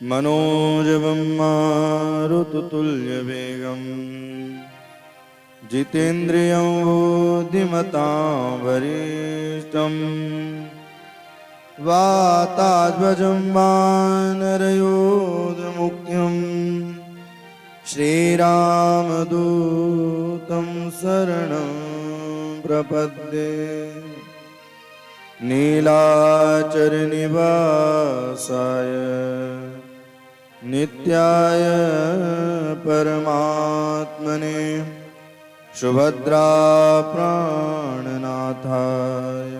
मनोजवं मारुततुल्यवेगं जितेन्द्रियं बुद्धिमतां वरिष्ठं वातात्मजं वानरयोधमुख्यं श्रीरामदूतं शरणं प्रपद्ये। नीलाचलनिवासाय नित्याय परमात्मने सुभद्राप्राणनाथाय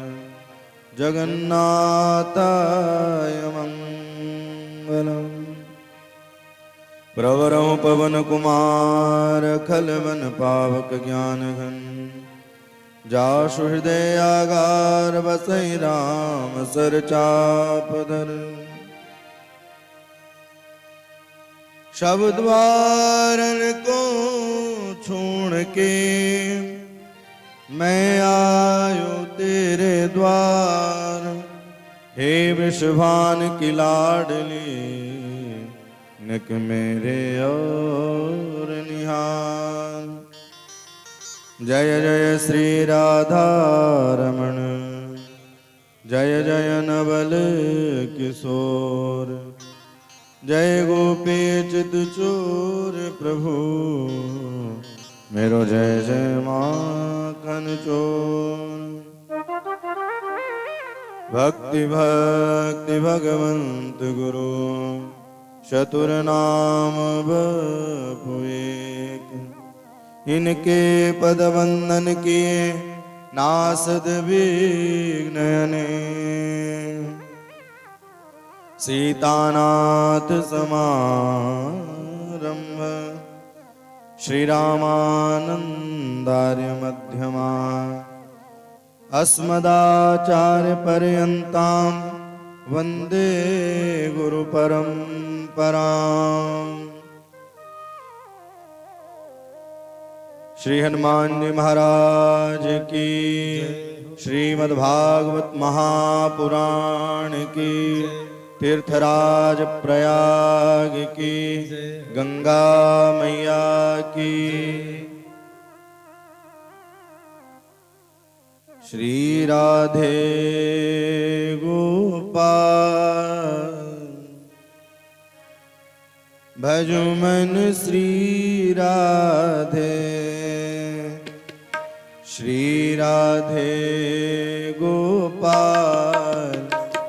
जगन्नाथाय मङ्गलम्। प्रवरं पवनकुमार खलवन पावक ज्ञानघन जासु हृदयागार बसई राम सर चापधर। शब्द वारन को छोड़ के मैं आयो तेरे द्वार। हे विश्वान की लाडली निक मेरे और निहार। जय जय श्री राधा रमण जय जय नवल किशोर। जय गोपी चित चोर प्रभु मेरो जय जय माखन चोर। भक्ति भक्ति भगवंत गुरु चतुर नाम बपु एक। इनके पद वंदन किए नासद विघ्न अनेक। सीतानाथ समारंभ श्री रामानंदार्य मध्यमा। अस्मदाचार्य पर्यन्तां वंदे गुरु परंपराम्। श्री हनुमान जी महाराज की, श्रीमद्भागवत महापुराण की, तीर्थराज प्रयाग की, गंगा मैया की। श्री राधे गोपाल भजो मन श्री राधे। श्री राधे गोपाल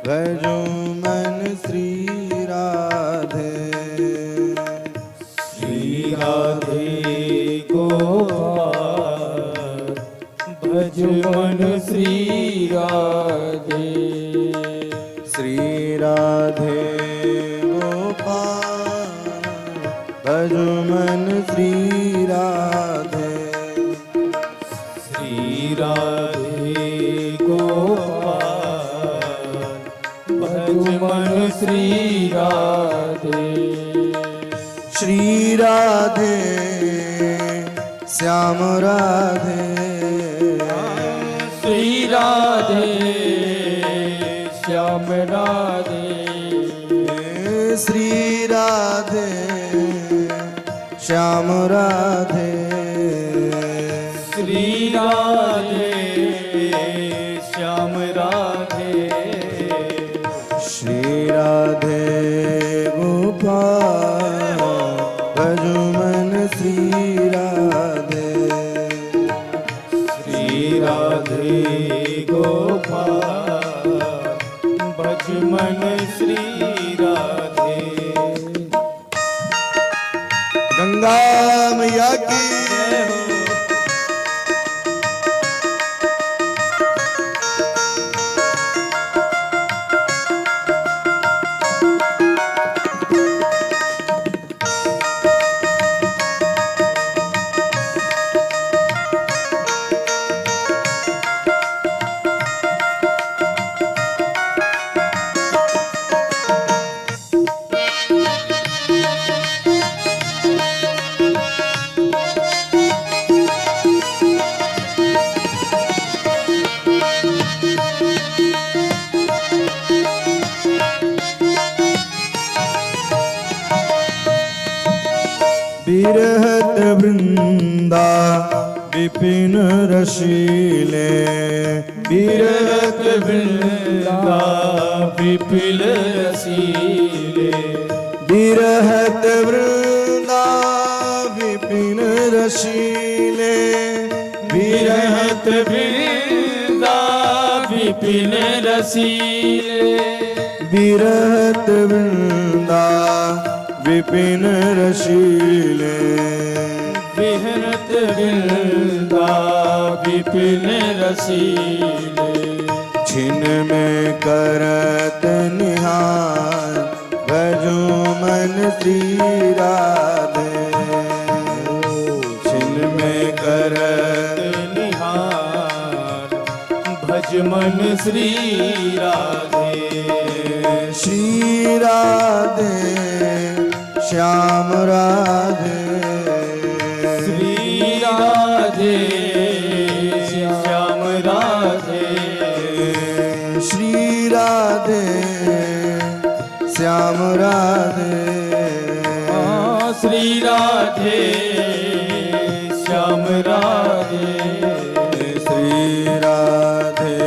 भजो मन श्री राधे। श्री राधे गोपाल भजो मन श्री राधे। श्री राधे गोपाल भजो मन श्री राधे। श्री राधे गोपाल भजो मन श्री राधे। श्री राधे श्याम राधे। श्री राधे श्याम राधे। श्री राधे श्याम राधे। श्री राधे श्याम राधे। श्री राधे गोपाल भजो मन श्री राधे। श्री राधे गोपाल भज मन श्री राधे। गंगा मैया की बिरहत वृंदा विपिन रशीले बिरहत वृंदा विपिन रसीले बिरहत वृंदा विपिन रशीले बिरहत वृंदा विपिन रसीले बिरहत वृंदा विपिन रशीले बिरहत वृंदा विपिन रसीले छिन में करत निहार भजो मन श्री राधे छिन में करत निहार भज मन श्री राधे श्री राधे श्याम राधे श्री राधे श्याम राधे श्री राधे श्याम राधे श्री राधे श्याम राधे श्री राधे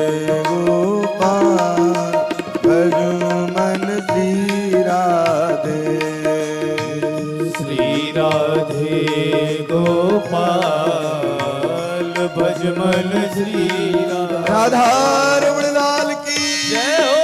गोपाल भजो मन श्री राधे श्री राधे गोपाल भज मन श्री राधे राधा रमण लाल की जय हो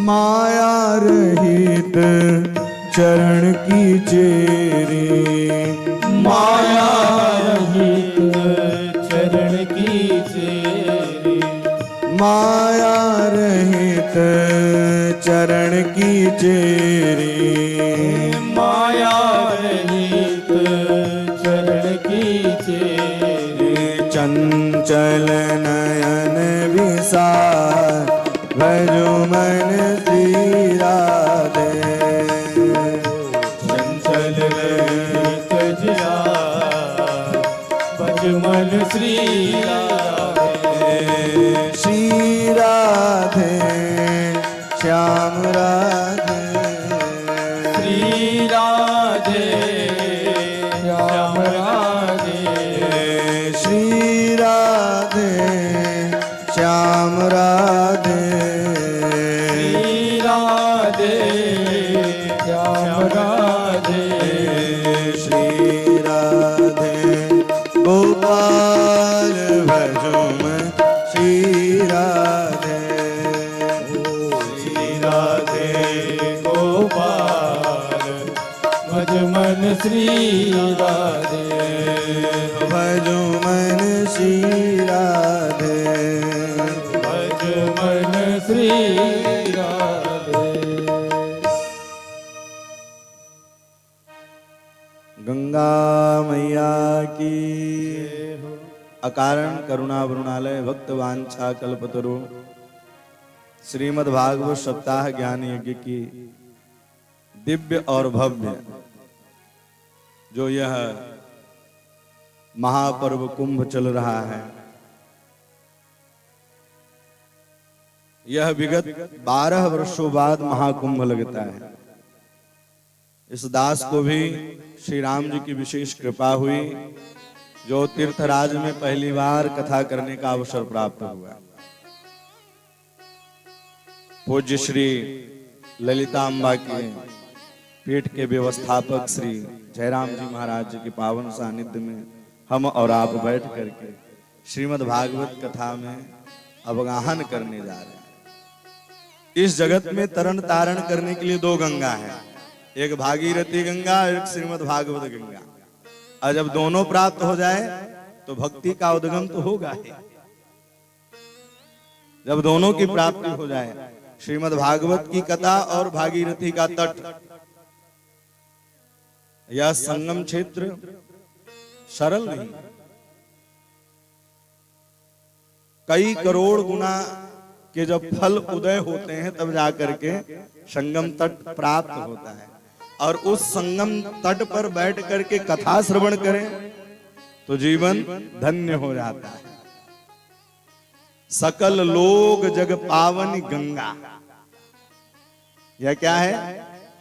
माया रहित चरण की चेरी माया रहित चरण की चेरी माया रहित चरण की चेरी माया रहित चरण की चेरी चंचल नयन विसार भजो मन श्री राधे चंचल रहित जिया भज मन श्री राधे श्री राधे श्याम राधे श्री राधे श्याम राधे श्री राधे श्याम राधे श्री राधे श्याम राधे श्री राधे गोपाल भजो मन श्री राधे श्री राधे गोपाल भज मन श्री राधे भजो मन श्री राधे भज मन श्री राधे गंगा मैया की अकारण करुणा वरुणालय भक्त वांछा कल्पतरु श्रीमद् भागवत सप्ताह ज्ञान यज्ञ की दिव्य और भव्य जो यह महापर्व कुंभ चल रहा है, यह विगत 12 वर्षों बाद महाकुंभ लगता है। इस दास को भी श्री राम जी की विशेष कृपा हुई जो तीर्थराज में पहली बार कथा करने का अवसर प्राप्त हुआ। पूज्य श्री ललितांबा के पीठ के व्यवस्थापक श्री जयराम जी महाराज जी के पावन सानिध्य में हम और आप बैठ करके श्रीमद् भागवत कथा में अवगाहन करने जा रहे हैं। इस जगत में तरण तारण करने के लिए 2 गंगा हैं, एक भागीरथी गंगा, एक श्रीमद् भागवत गंगा। और जब दोनों प्राप्त हो जाए तो भक्ति का उद्गम तो होगा ही। जब दोनों की प्राप्ति हो जाए, श्रीमद् भागवत की कथा और भागीरथी का तट, यह संगम क्षेत्र सरल नहीं, कई करोड़ गुना के जब फल उदय होते हैं तब जाकर के संगम तट प्राप्त होता है। और उस संगम तट पर बैठ करके कथा श्रवण करें तो जीवन धन्य हो जाता है। सकल लोग जग पावन गंगा, यह क्या है?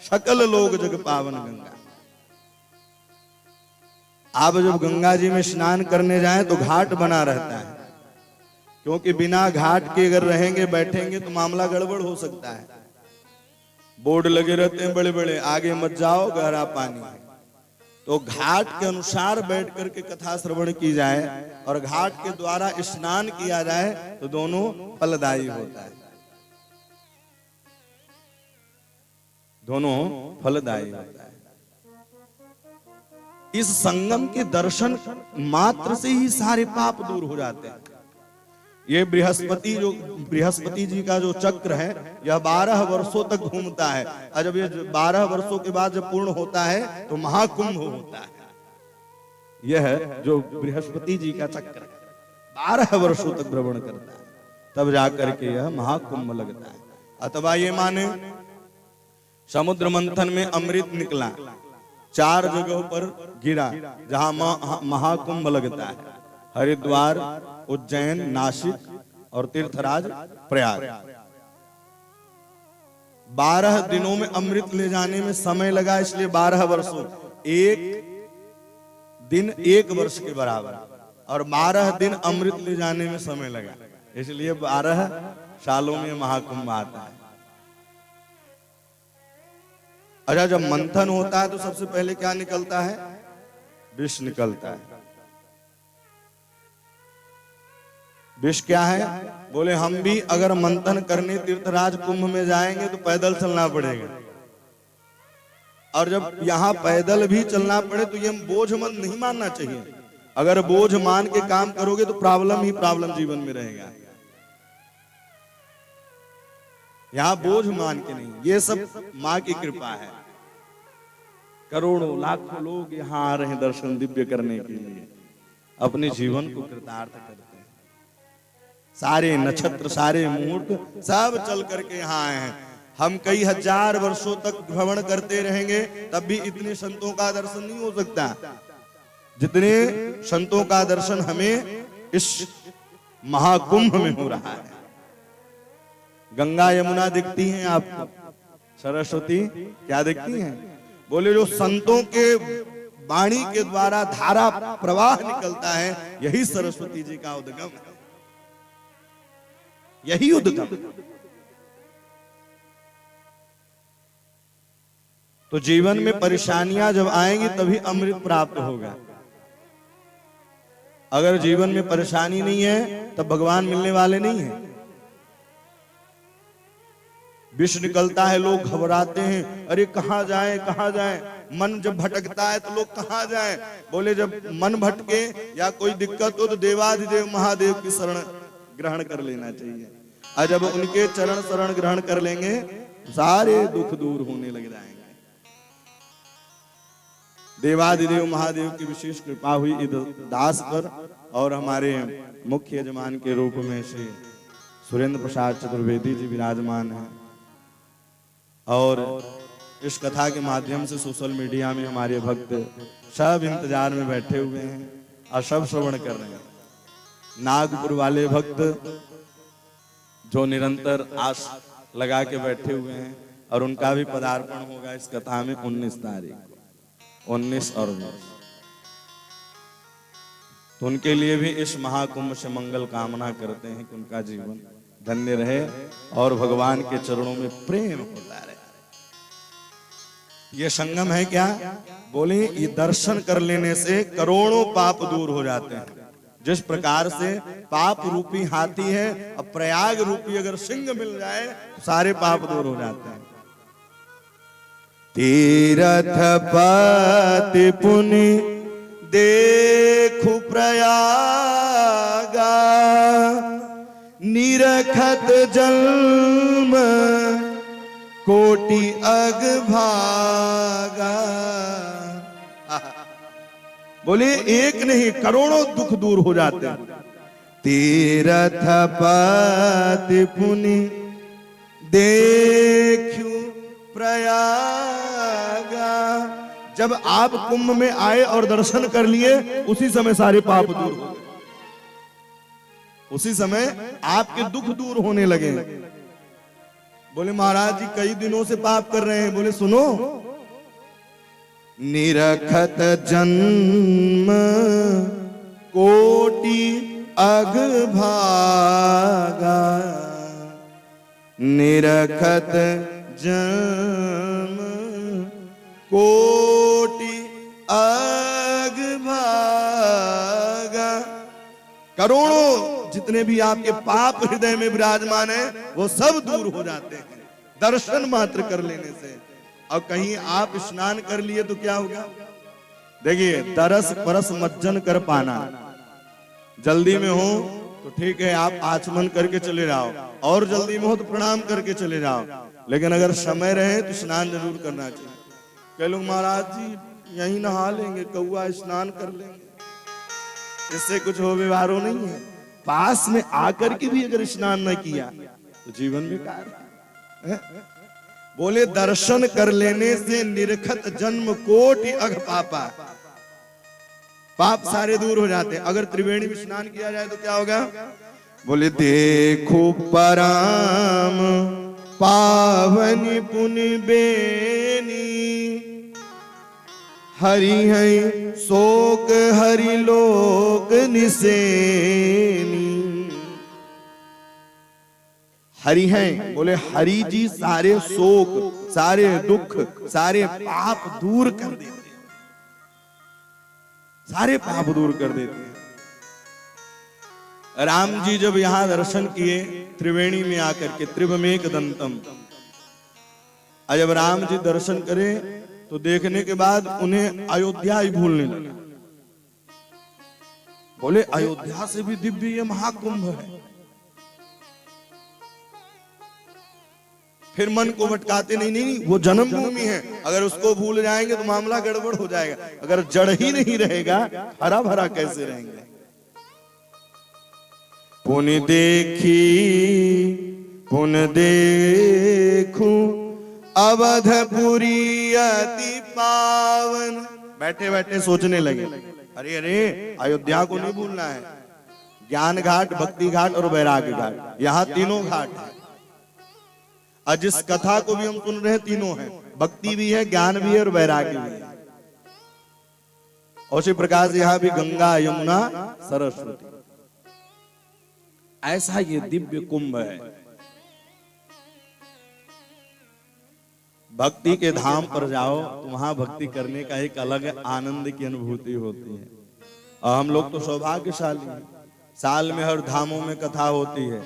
सकल लोग जग पावन गंगा। आप जब गंगा जी में स्नान करने जाएं तो घाट बना रहता है, क्योंकि बिना घाट के अगर रहेंगे बैठेंगे तो मामला गड़बड़ हो सकता है। बोर्ड लगे रहते हैं बड़े बड़े, आगे मत जाओ गहरा पानी है। तो घाट के अनुसार बैठ करके कथा श्रवण की जाए और घाट के द्वारा स्नान किया जाए तो दोनों फलदायी होता है, दोनों फलदायी होता है। इस संगम के दर्शन मात्र से ही सारे पाप दूर हो जाते हैं। ये बृहस्पति जी का जो चक्र है, यह 12 वर्षों तक घूमता है, और जब ये 12 वर्षों के बाद जब पूर्ण होता है तो महाकुंभ होता है। यह जो बृहस्पति जी का चक्र 12 वर्षों तक भ्रमण करता है, तब जाकर के यह महाकुंभ लगता है। अथवा ये माने समुद्र मंथन में अमृत निकला, 4 जगहों पर गिरा जहां महाकुंभ लगता है, हरिद्वार, उज्जैन, नासिक और तीर्थराज प्रयाग। 12 दिनों में अमृत ले जाने में समय लगा, इसलिए 12 वर्षों, एक दिन 1 वर्ष के बराबर, और 12 दिन अमृत ले जाने में समय लगा, इसलिए 12 सालों में महाकुंभ आता है। अच्छा, जब मंथन होता है तो सबसे पहले क्या निकलता है? विष निकलता है। विष क्या है? बोले हम भी अगर मंथन करने तीर्थराज कुंभ में जाएंगे तो पैदल चलना पड़ेगा, और जब यहाँ पैदल भी चलना पड़े तो ये बोझ मत नहीं मानना चाहिए। अगर बोझ मान के काम करोगे तो प्रॉब्लम ही प्रॉब्लम जीवन में रहेगा। यहाँ बोझ मान के नहीं, ये सब माँ की कृपा है। करोड़ों लाखों लोग यहाँ आ रहे हैं दर्शन दिव्य करने के लिए, अपने जीवन को कृतार्थ करते हैं। सारे नक्षत्र, सारे मुहूर्त सब चल करके यहाँ आए हैं। हम कई हजार वर्षों तक भ्रमण करते रहेंगे तब भी इतने संतों का दर्शन नहीं हो सकता जितने संतों का दर्शन हमें इस महाकुंभ में हो रहा है। गंगा यमुना दिखती हैं आपको, सरस्वती क्या दिखती हैं? बोले जो संतों के वाणी के द्वारा धारा प्रवाह निकलता है, यही सरस्वती जी का उद्गम है, यही उद्गम। तो जीवन में परेशानियां जब आएंगी तभी अमृत प्राप्त होगा। अगर जीवन में परेशानी नहीं है तब भगवान मिलने वाले नहीं है। विष निकलता है, लोग घबराते हैं, अरे कहां जाएं कहां जाएं। मन जब भटकता है तो लोग कहां जाएं? बोले जब मन भटके या कोई दिक्कत हो तो देवाधिदेव महादेव की शरण ग्रहण कर लेना चाहिए, और जब उनके चरण शरण ग्रहण कर लेंगे सारे दुख दूर होने लग जाएंगे। देवाधिदेव महादेव की विशेष कृपा हुई इस दास पर, और हमारे मुख्य यजमान के रूप में श्री सुरेंद्र प्रसाद चतुर्वेदी जी विराजमान हैं, और इस कथा के माध्यम से सोशल मीडिया में हमारे भक्त सब इंतजार में बैठे हुए हैं और सब श्रवण कर रहे हैं। नागपुर वाले भक्त जो निरंतर आस लगा के बैठे हुए हैं, और उनका भी पदार्पण होगा इस कथा में 19 तारीख को, 19 और 20। तो उनके लिए भी इस महाकुंभ से मंगल कामना करते हैं कि उनका जीवन धन्य रहे और भगवान के चरणों में प्रेम होता रहे। ये संगम है क्या? बोले ये दर्शन कर लेने से करोड़ों पाप दूर हो जाते हैं। जिस प्रकार से पाप रूपी हाथी है, अब प्रयाग रूपी अगर सिंह मिल जाए तो सारे पाप दूर हो जाते हैं। तीरथ पति पुनि देखु प्रयागा निरखत जन्म कोटि अग भागा। बोले एक नहीं करोड़ों दुख दूर हो जाते हैं। तीरथ पति पुनि देखियो प्रयागा। जब आप कुंभ में आए और दर्शन कर लिए उसी समय सारे पाप दूर हो गए, उसी समय आपके दुख दूर होने लगे। बोले महाराज जी कई दिनों से पाप कर रहे हैं। बोले सुनो, निरखत जन्म कोटि अग भागा। निरखत जन्म कोटि अग भागा। करोड़ों जितने भी आपके पाप हृदय में विराजमान है वो सब दूर हो जाते हैं दर्शन मात्र कर लेने से। और कहीं आप स्नान कर लिए तो क्या होगा? देखिए, तरस परस मज्जन कर पाना। जल्दी में हो तो ठीक है, आप आचमन करके चले जाओ, और जल्दी में हो तो प्रणाम करके चले जाओ। लेकिन अगर समय रहे तो स्नान जरूर करना चाहिए। कई लोग महाराज जी यहीं नहा लेंगे, कौआ स्नान कर लेंगे, इससे कुछ हो व्यवहारो नहीं है। पास में आकर के भी अगर स्नान न किया तो जीवन बेकार है। बोले दर्शन कर लेने से निरखत जन्म कोटि अघ पापा। पाप सारे दूर हो जाते हैं। अगर त्रिवेणी में स्नान किया जाए तो क्या होगा? बोले देखो पराम पावनी पुनि बेनी। हरि है शोक हरि लोक निसेनी। हरि हैं, बोले हरि जी सारे शोक, सारे दुख, सारे पाप दूर कर देते हैं, सारे पाप दूर कर देते हैं। राम जी जब यहां दर्शन किए त्रिवेणी में आकर के त्रिभमेक दंतम, जब राम जी दर्शन करे तो देखने के बाद उन्हें अयोध्या ही भूलने लगा। बोले अयोध्या से भी दिव्य ये महाकुंभ है। फिर मन को भटकाते नहीं, वो जन्मभूमि है, अगर उसको भूल जाएंगे तो मामला गड़बड़ हो जाएगा। अगर जड़ ही नहीं रहेगा हरा भरा कैसे रहेंगे? पुन देखूं अवधपुरी अति पावन। बैठे बैठे सोचने लगे, अरे अरे अयोध्या को नहीं भूलना है। ज्ञान घाट, भक्ति घाट और वैराग्य घाट, यहाँ तीनों घाट है। और जिस कथा को भी हम सुन रहे हैं तीनों है, भक्ति भी है, ज्ञान भी है और वैराग्य भी है। और उसी प्रकार से यहाँ भी गंगा यमुना सरस्वती, ऐसा ये दिव्य कुंभ है। भक्ति के धाम पर जाओ तो वहां भक्ति करने का एक अलग आनंद की अनुभूति होती है। और हम लोग तो सौभाग्यशाली हैं, साल में हर धामों में कथा होती है।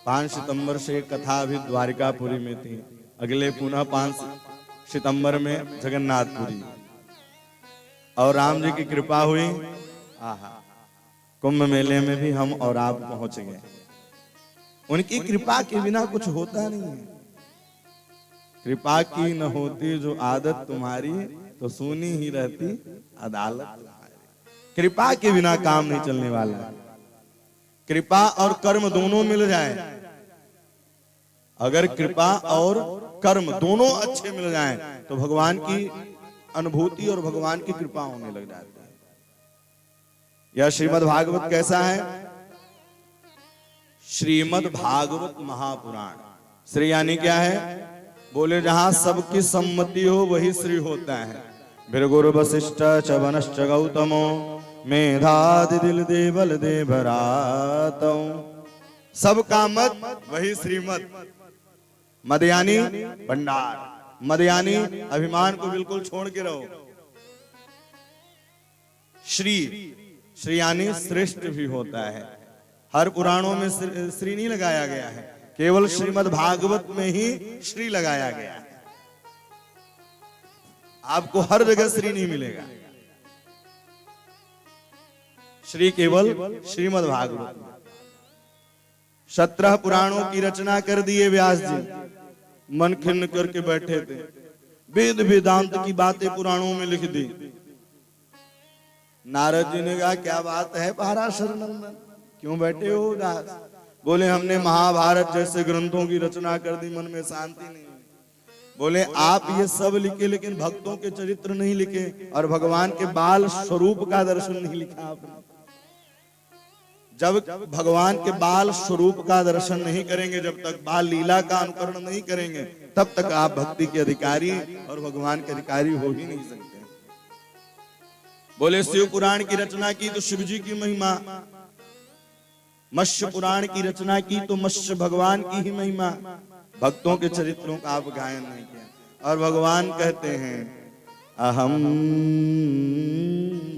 5 सितंबर से एक कथा अभी द्वारिकापुरी में थी, अगले पुनः 5 सितंबर में जगन्नाथपुरी। और राम जी की कृपा हुई, कुंभ मेले में भी हम और आप पहुंच गए। उनकी कृपा के बिना कुछ होता नहीं है। कृपा की न होती जो आदत तुम्हारी, तो सुनी ही रहती अदालत तुम्हारी। कृपा के बिना काम नहीं चलने वाला है। कृपा और कर्म दोनों मिल जाए, अगर कृपा और कर्म दोनों अच्छे मिल जाएं तो भगवान की अनुभूति और भगवान की कृपा होने लग जाती है। यह श्रीमद् भागवत कैसा है? श्रीमद् भागवत महापुराण। श्री यानी क्या है? बोले जहां सबकी सम्मति हो वही श्री होता है। भृगुर वशिष्ठ च वनश्च गौतमो मेधादि दिल देवल देवरातो। सबका मत वही श्रीमत। मद यानी भंडार, मद यानी अभिमान को बिल्कुल छोड़ के रहो। श्री, श्री यानी श्रेष्ठ भी होता है। हर पुराणों में श्री नहीं लगाया गया है, केवल श्रीमद् भागवत में ही श्री लगाया गया है। आपको हर जगह श्री नहीं मिलेगा। श्री केवल श्रीमद् भागवत में 17 पुराणों की रचना कर दिए व्यास जी। मन खिन्न करके बैठे थे, वेद वेदांत की बातें पुराणों में लिख दी। नारद जी ने कहा क्या बात है पराशर नंदन, क्यों बैठे हो उदास? बोले हमने महाभारत जैसे ग्रंथों की रचना कर दी, मन में शांति नहीं। बोले आप ये सब लिखे लेकिन भक्तों के चरित्र नहीं लिखे और भगवान के बाल स्वरूप का दर्शन नहीं लिखा आपने। जब भगवान के बाल स्वरूप का दर्शन नहीं करेंगे, जब तक बाल लीला का अनुकरण नहीं करेंगे, तब तक आप भक्ति के अधिकारी और भगवान के अधिकारी हो ही नहीं सकते। बोले शिव पुराण की रचना की तो शिव जी की महिमा, मत्स्य पुराण की रचना की तो मत्स्य भगवान की ही महिमा, भक्तों के चरित्रों का आप गायन नहीं किया। और भगवान कहते हैं अहम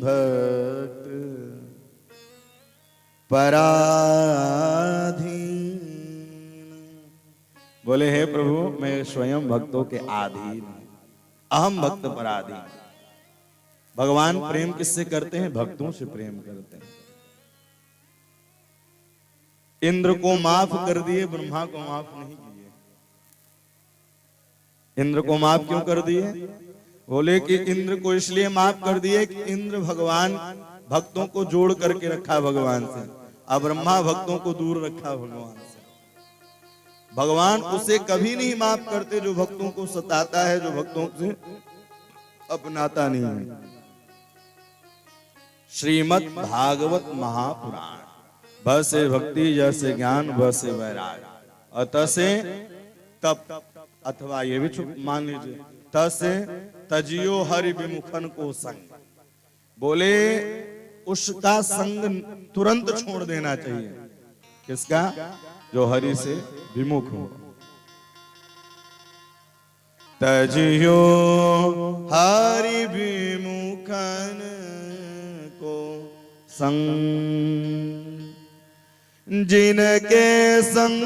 भक्त पराधीन। बोले हे प्रभु मैं स्वयं भक्तों के अधीन हूं, अहम भक्त पराधीन। भगवान प्रेम किससे करते हैं? भक्तों से प्रेम करते हैं। इंद्र को माफ कर दिए, ब्रह्मा को माफ नहीं किए। इंद्र को माफ क्यों कर दिए? बोले कि इंद्र को इसलिए माफ कर दिए कि इंद्र भगवान भक्तों को जोड़ करके रखा भगवान से, और ब्रह्मा भक्तों को दूर रखा भगवान से। भगवान उसे कभी नहीं माफ करते जो भक्तों को सताता है, जो भक्तों से अपनाता नहीं है। श्रीमद् भागवत महापुराण, भ से भक्ति, ज से ज्ञान, ब से वैराग, और त से तप, अथवा ये भी मान लीजिए त से तजियो हरि विमुखन को संग। बोले उसका संग तुरंत छोड़ देना चाहिए। किसका? जो हरि से विमुख हो। तजियो हरि विमुखन को संग, जिनके संग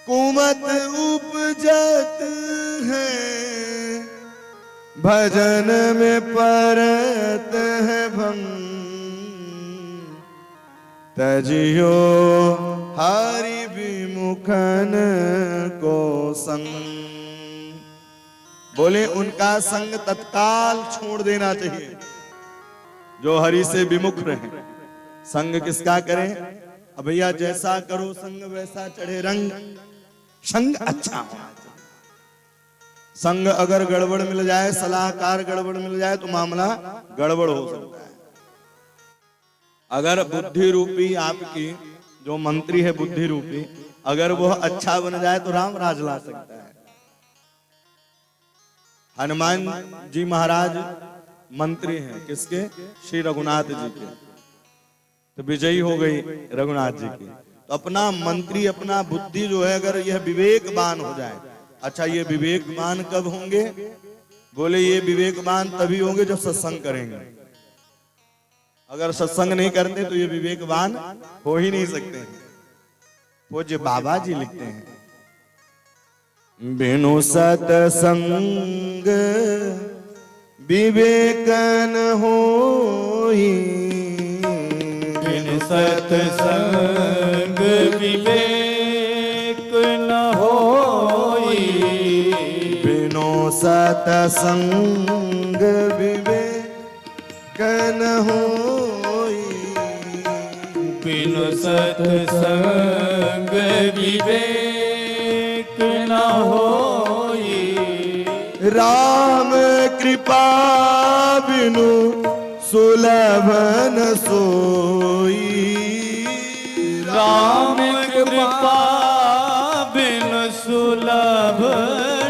कुमत उपजत है, भजन में परत है भंग। तजियो हरि विमुखन को संग। बोले उनका संग तत्काल छोड़ देना चाहिए, जो हरि से विमुख रहे। संग किसका करें? अब भैया जैसा करो संग वैसा चढ़े रंग। संग अच्छा होना चाहिए। संग अगर गड़बड़ मिल जाए, सलाहकार गड़बड़ मिल जाए तो मामला गड़बड़ हो सकता है। अगर बुद्धि रूपी आपकी जो मंत्री है, बुद्धि रूपी, अगर वो अच्छा बन जाए तो राम राज ला सकता है। हनुमान जी महाराज मंत्री हैं किसके? श्री रघुनाथ जी के। तो विजयी हो गई रघुनाथ जी की। तो अपना मंत्री, अपना बुद्धि जो है, अगर यह विवेकवान हो जाए। अच्छा ये विवेकवान कब होंगे? बोले ये विवेकवान तभी होंगे जब सत्संग करेंगे। अगर सत्संग नहीं करते तो ये विवेकवान हो ही नहीं सकते। पूज्य बाबा जी लिखते हैं, बिनु सत्संग विवेकन होई, बिनु सत्संग विवेक न होई, बिनु सत्संग विवेक न होई, बिनु सत्संग विवेक न होई, राम कृपा बिनु सुलभ न सोई, राम कृपा बिनु सुलभ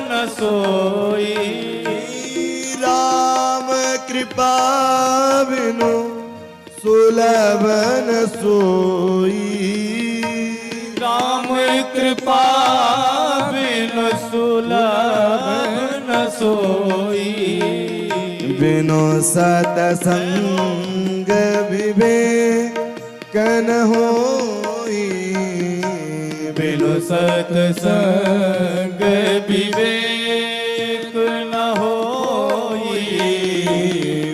न सोई, राम कृपा बिनु सुलभ न सोई, राम कृपा बिनु सुलभ न सोई, बिनु सत्संग विवेक न होई, बिनु सत्संग विवेक न होई,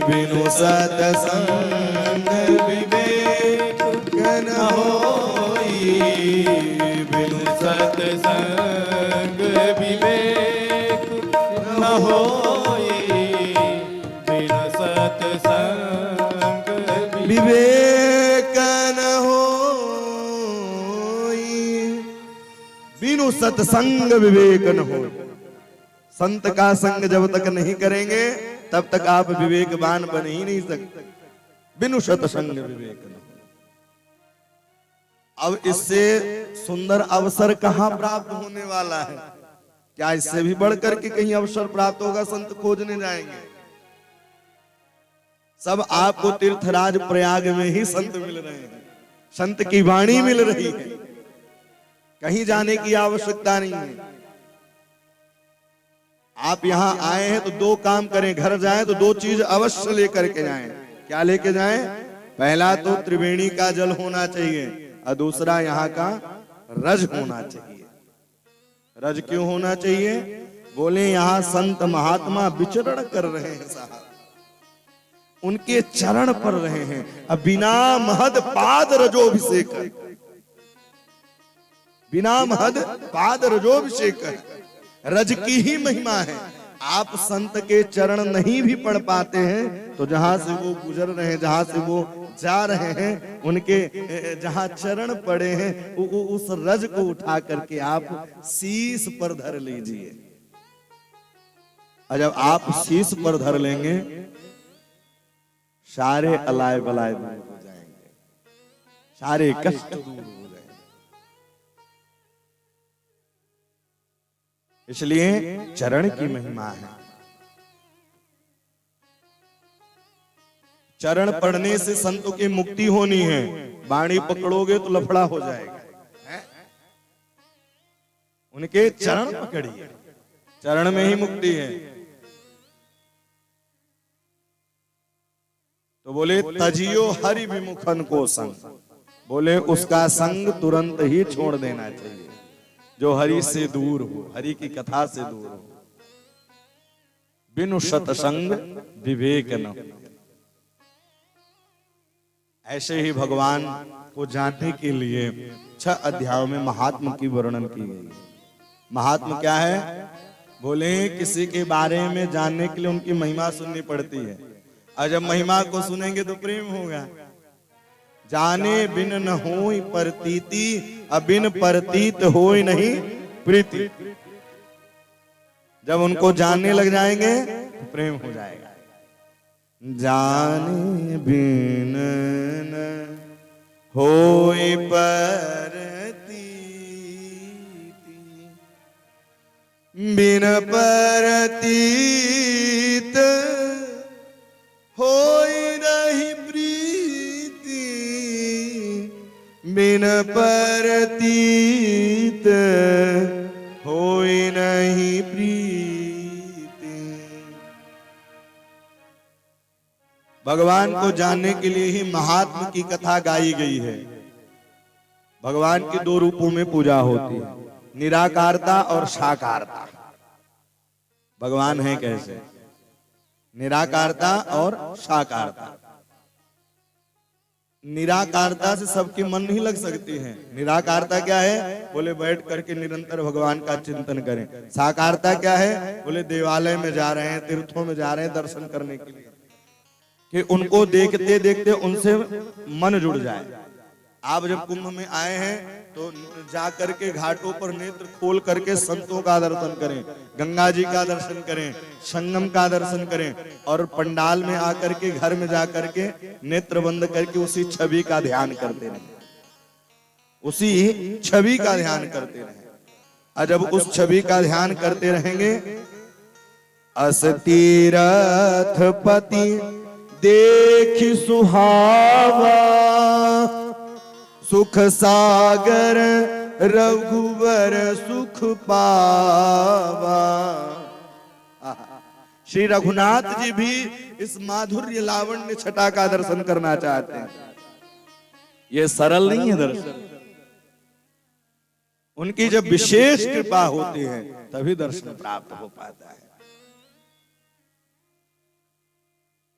बिनु सत्संग सत्संग विवेक न होई, बिनु सत्संग विवेक न होई, बिनु सत्संग विवेक न होई, बिनु सत्संग विवेक न हो। संत का संग जब तक नहीं करेंगे तब तक आप विवेकवान बन ही नहीं सकते। बिनु सत्संग विवेक न हो। अब इससे सुंदर अवसर कहां प्राप्त होने वाला है? क्या इससे भी बढ़कर के कहीं अवसर प्राप्त होगा? संत खोजने जाएंगे, सब आपको तीर्थराज प्रयाग में ही संत मिल रहे हैं, संत की वाणी मिल रही है, कहीं जाने की आवश्यकता नहीं है। आप यहां आए हैं तो दो काम करें, घर जाएं तो दो चीज अवश्य लेकर के जाएं। क्या लेके जाएं? पहला तो त्रिवेणी का जल होना चाहिए और दूसरा यहाँ का रज होना चाहिए। रज क्यों होना चाहिए? बोले यहाँ संत महात्मा विचरण कर रहे हैं साहब, उनके चरण पर रहे हैं। अब बिना महद पाद रजोभिषेक, बिना महद पाद रजोभिषेक, रज की ही महिमा है। आप संत के चरण नहीं भी पढ़ पाते हैं तो जहां से वो गुजर रहे हैं, जहां से वो जा रहे हैं, उनके जहां चरण पड़े हैं उस रज को उठा करके आप शीश पर धर लीजिए। और जब आप शीश पर धर लेंगे सारे अलाय बलाय दूर हो जाएंगे, सारे कष्ट दूर हो जाएंगे। इसलिए चरण की महिमा है। चरण पढ़ने से संतों की मुक्ति होनी है। बाणी पकड़ोगे तो लफड़ा हो जाएगा। उनके चरण पकड़िए, चरण में ही मुक्ति है। तो बोले तजियो हरि विमुखन को संग, बोले उसका संग तुरंत ही छोड़ देना चाहिए जो हरि से दूर हो, हरि की कथा से दूर हो। बिनु सत्संग विवेक न हो। ऐसे ही भगवान को जानने के लिए 6 अध्यायों में महात्म की वर्णन की गई। महात्म क्या है? बोले किसी के बारे में जानने के लिए उनकी महिमा सुननी पड़ती है, और जब महिमा को सुनेंगे तो प्रेम होगा। जाने बिन न होई प्रतीति, अबिन प्रतीत होई नहीं प्रीति। जब उनको जानने लग जाएंगे तो प्रेम हो जाएगा। जाने बिन न होई प्रतीति, बिन प्रतीत होई नहीं प्रीति, बिन प्रतीत होई नहीं प्रीति। भगवान को जानने के लिए ही महात्म की कथा गाई गई है। भगवान की 2 रूपों में पूजा होती है, निराकारता और साकारता। भगवान है कैसे? निराकारता और साकारता। निराकारता से सबके मन नहीं लग सकती है। निराकारता क्या है? बोले बैठ करके निरंतर भगवान का चिंतन करें। साकारता क्या है? बोले देवालय में जा रहे हैं, तीर्थों में जा रहे हैं दर्शन करने के लिए, कि उनको देखते देखते उनसे मन जुड़ जाए। आप जब कुंभ में आए हैं तो जा करके घाटों पर नेत्र खोल करके संतों का दर्शन करें, गंगा जी का दर्शन करें, संगम का दर्शन करें, और पंडाल में आकर के घर में जा करके नेत्र बंद करके उसी छवि का ध्यान करते रहें, उसी छवि का ध्यान करते रहें। और जब उस छवि का ध्यान करते रहेंगे, अस तीरथ पति देखि सुहावा, सुख सागर रघुवर सुख पावा। श्री रघुनाथ जी भी इस माधुर्य लावण्य छटा का दर्शन करना चाहते हैं। ये सरल नहीं है दर्शन, उनकी जब विशेष कृपा होती है तभी दर्शन प्राप्त हो पाता है।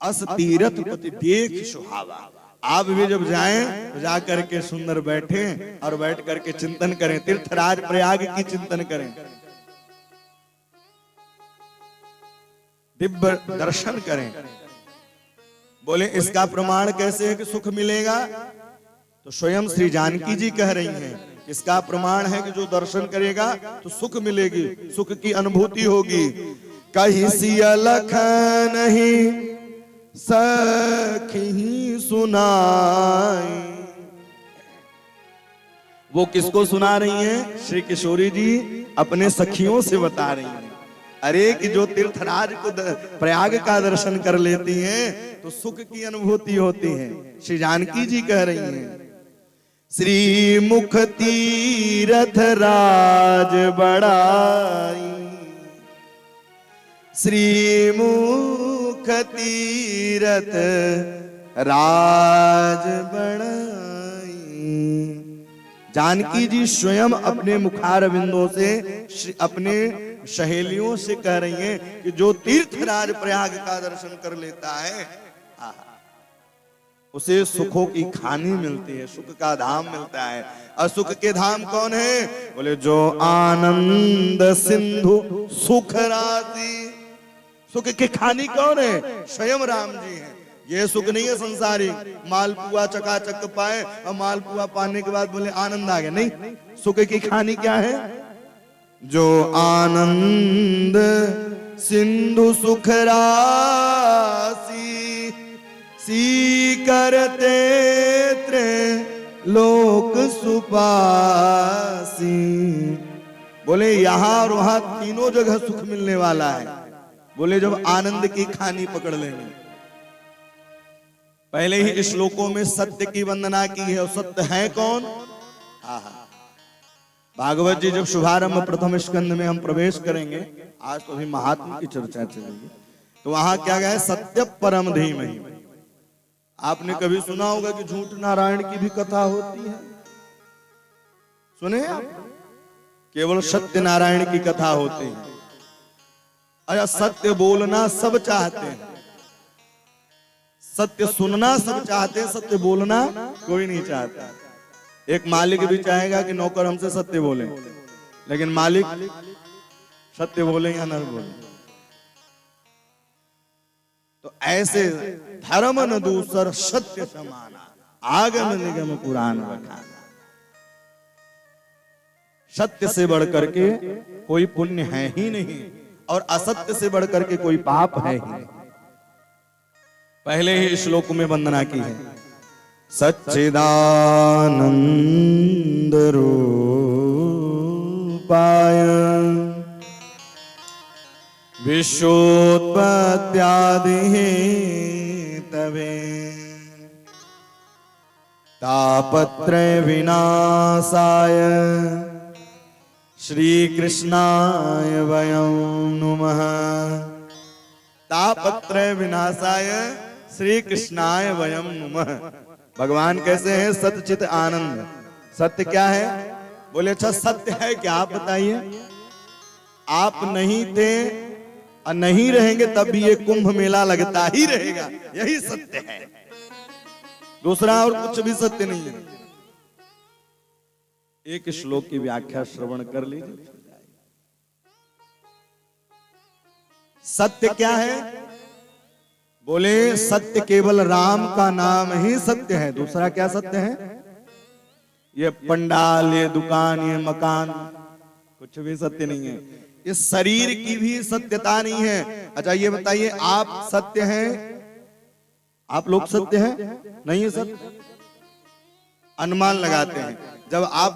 अस तीरथ पति देख सुहावा। आप भी जब जाएं तो जा करके सुंदर बैठे और बैठ करके चिंतन करें, तीर्थराज प्रयाग की चिंतन करें, दिव्य दर्शन करें। बोले इसका प्रमाण कैसे है कि सुख मिलेगा? तो स्वयं श्री जानकी जी कह रही हैं, इसका प्रमाण है कि जो दर्शन करेगा तो सुख मिलेगी, सुख की अनुभूति होगी। कहीं सिया लख नहीं सखी सुनाई। वो किसको सुना रही हैं? श्री किशोरी जी अपने सखियों से बता रही हैं, अरे कि जो तीर्थराज को प्रयाग का दर्शन कर लेती हैं तो सुख की अनुभूति होती है। श्री जानकी जी कह रही हैं, श्री मुख तीरथ राज बड़ाई, श्री मुख तीरथ राज बड़ाई। जानकी जी स्वयं अपने मुखारविंदों से अपने सहेलियों से कह रही हैं कि जो तीर्थराज प्रयाग का दर्शन कर लेता है उसे सुखों की खानी मिलती है, सुख का धाम मिलता है। और सुख के धाम कौन है? बोले जो आनंद सिंधु सुख राशि। सुख के खानी कौन है? स्वयं राम जी हैं। ये सुख नहीं है संसारी, मालपुआ चकाचक पाए और मालपुआ पाने के बाद बोले आनंद आ गया, नहीं। सुख की खानी क्या है? जो आनंद सिंधु सुख राशि, सी करते लोक सुपासी। बोले यहां और वहां तीनों जगह सुख मिलने वाला है। बोले जब आनंद की खानी पकड़ लेंगे। पहले ही श्लोकों में सत्य की वंदना की है, और सत्य है कौन? भागवत जी जब शुभारंभ प्रथम स्कंद में हम प्रवेश करेंगे, आज तो अभी महात्मा की चर्चा चलेगी, तो वहां क्या गया? सत्य परम धीमहि। आपने कभी सुना होगा कि झूठ नारायण की भी कथा होती है? सुने आप? केवल सत्य नारायण की कथा होती है। अरे सत्य बोलना सब चाहते हैं, सत्य सुनना सब चाहते हैं, सत्य बोलना कोई नहीं चाहता। एक मालिक भी चाहेगा कि नौकर हमसे सत्य बोले, लेकिन मालिक सत्य बोले या न बोले। तो ऐसे धर्म न दूसर सत्य समाना, आगम निगम पुराण बखाना। सत्य से बढ़कर के कोई पुण्य है ही नहीं, और असत्य से बढ़कर के कोई पाप है ही नहीं। पहले ही श्लोक में वंदना की है, सच्चिदानंद रूपाय विश्वोत्पत्त्यादि हेतवे तापत्रय विनाशाय श्री कृष्णाय वयं नुमः। तापत्रय विनाशाय श्री कृष्णाय वयं नुमः। भगवान कैसे हैं? सतचित आनंद। सत्य क्या है? बोले अच्छा सत्य है क्या? आप बताइए। आप नहीं थे और नहीं रहेंगे तब भी ये कुंभ मेला लगता ही रहेगा, यही सत्य है। दूसरा और कुछ भी सत्य नहीं है। एक श्लोक की व्याख्या श्रवण कर लीजिए। सत्य क्या है? बोले सत्य केवल राम का नाम ही सत्य है। दूसरा क्या सत्य है? ये पंडाल, ये दुकान, ये मकान कुछ भी सत्य नहीं है। इस शरीर की भी सत्यता नहीं है। अच्छा ये बताइए, आप सत्य हैं? आप लोग सत्य हैं? नहीं है सत्य। अनुमान लगाते हैं। जब आप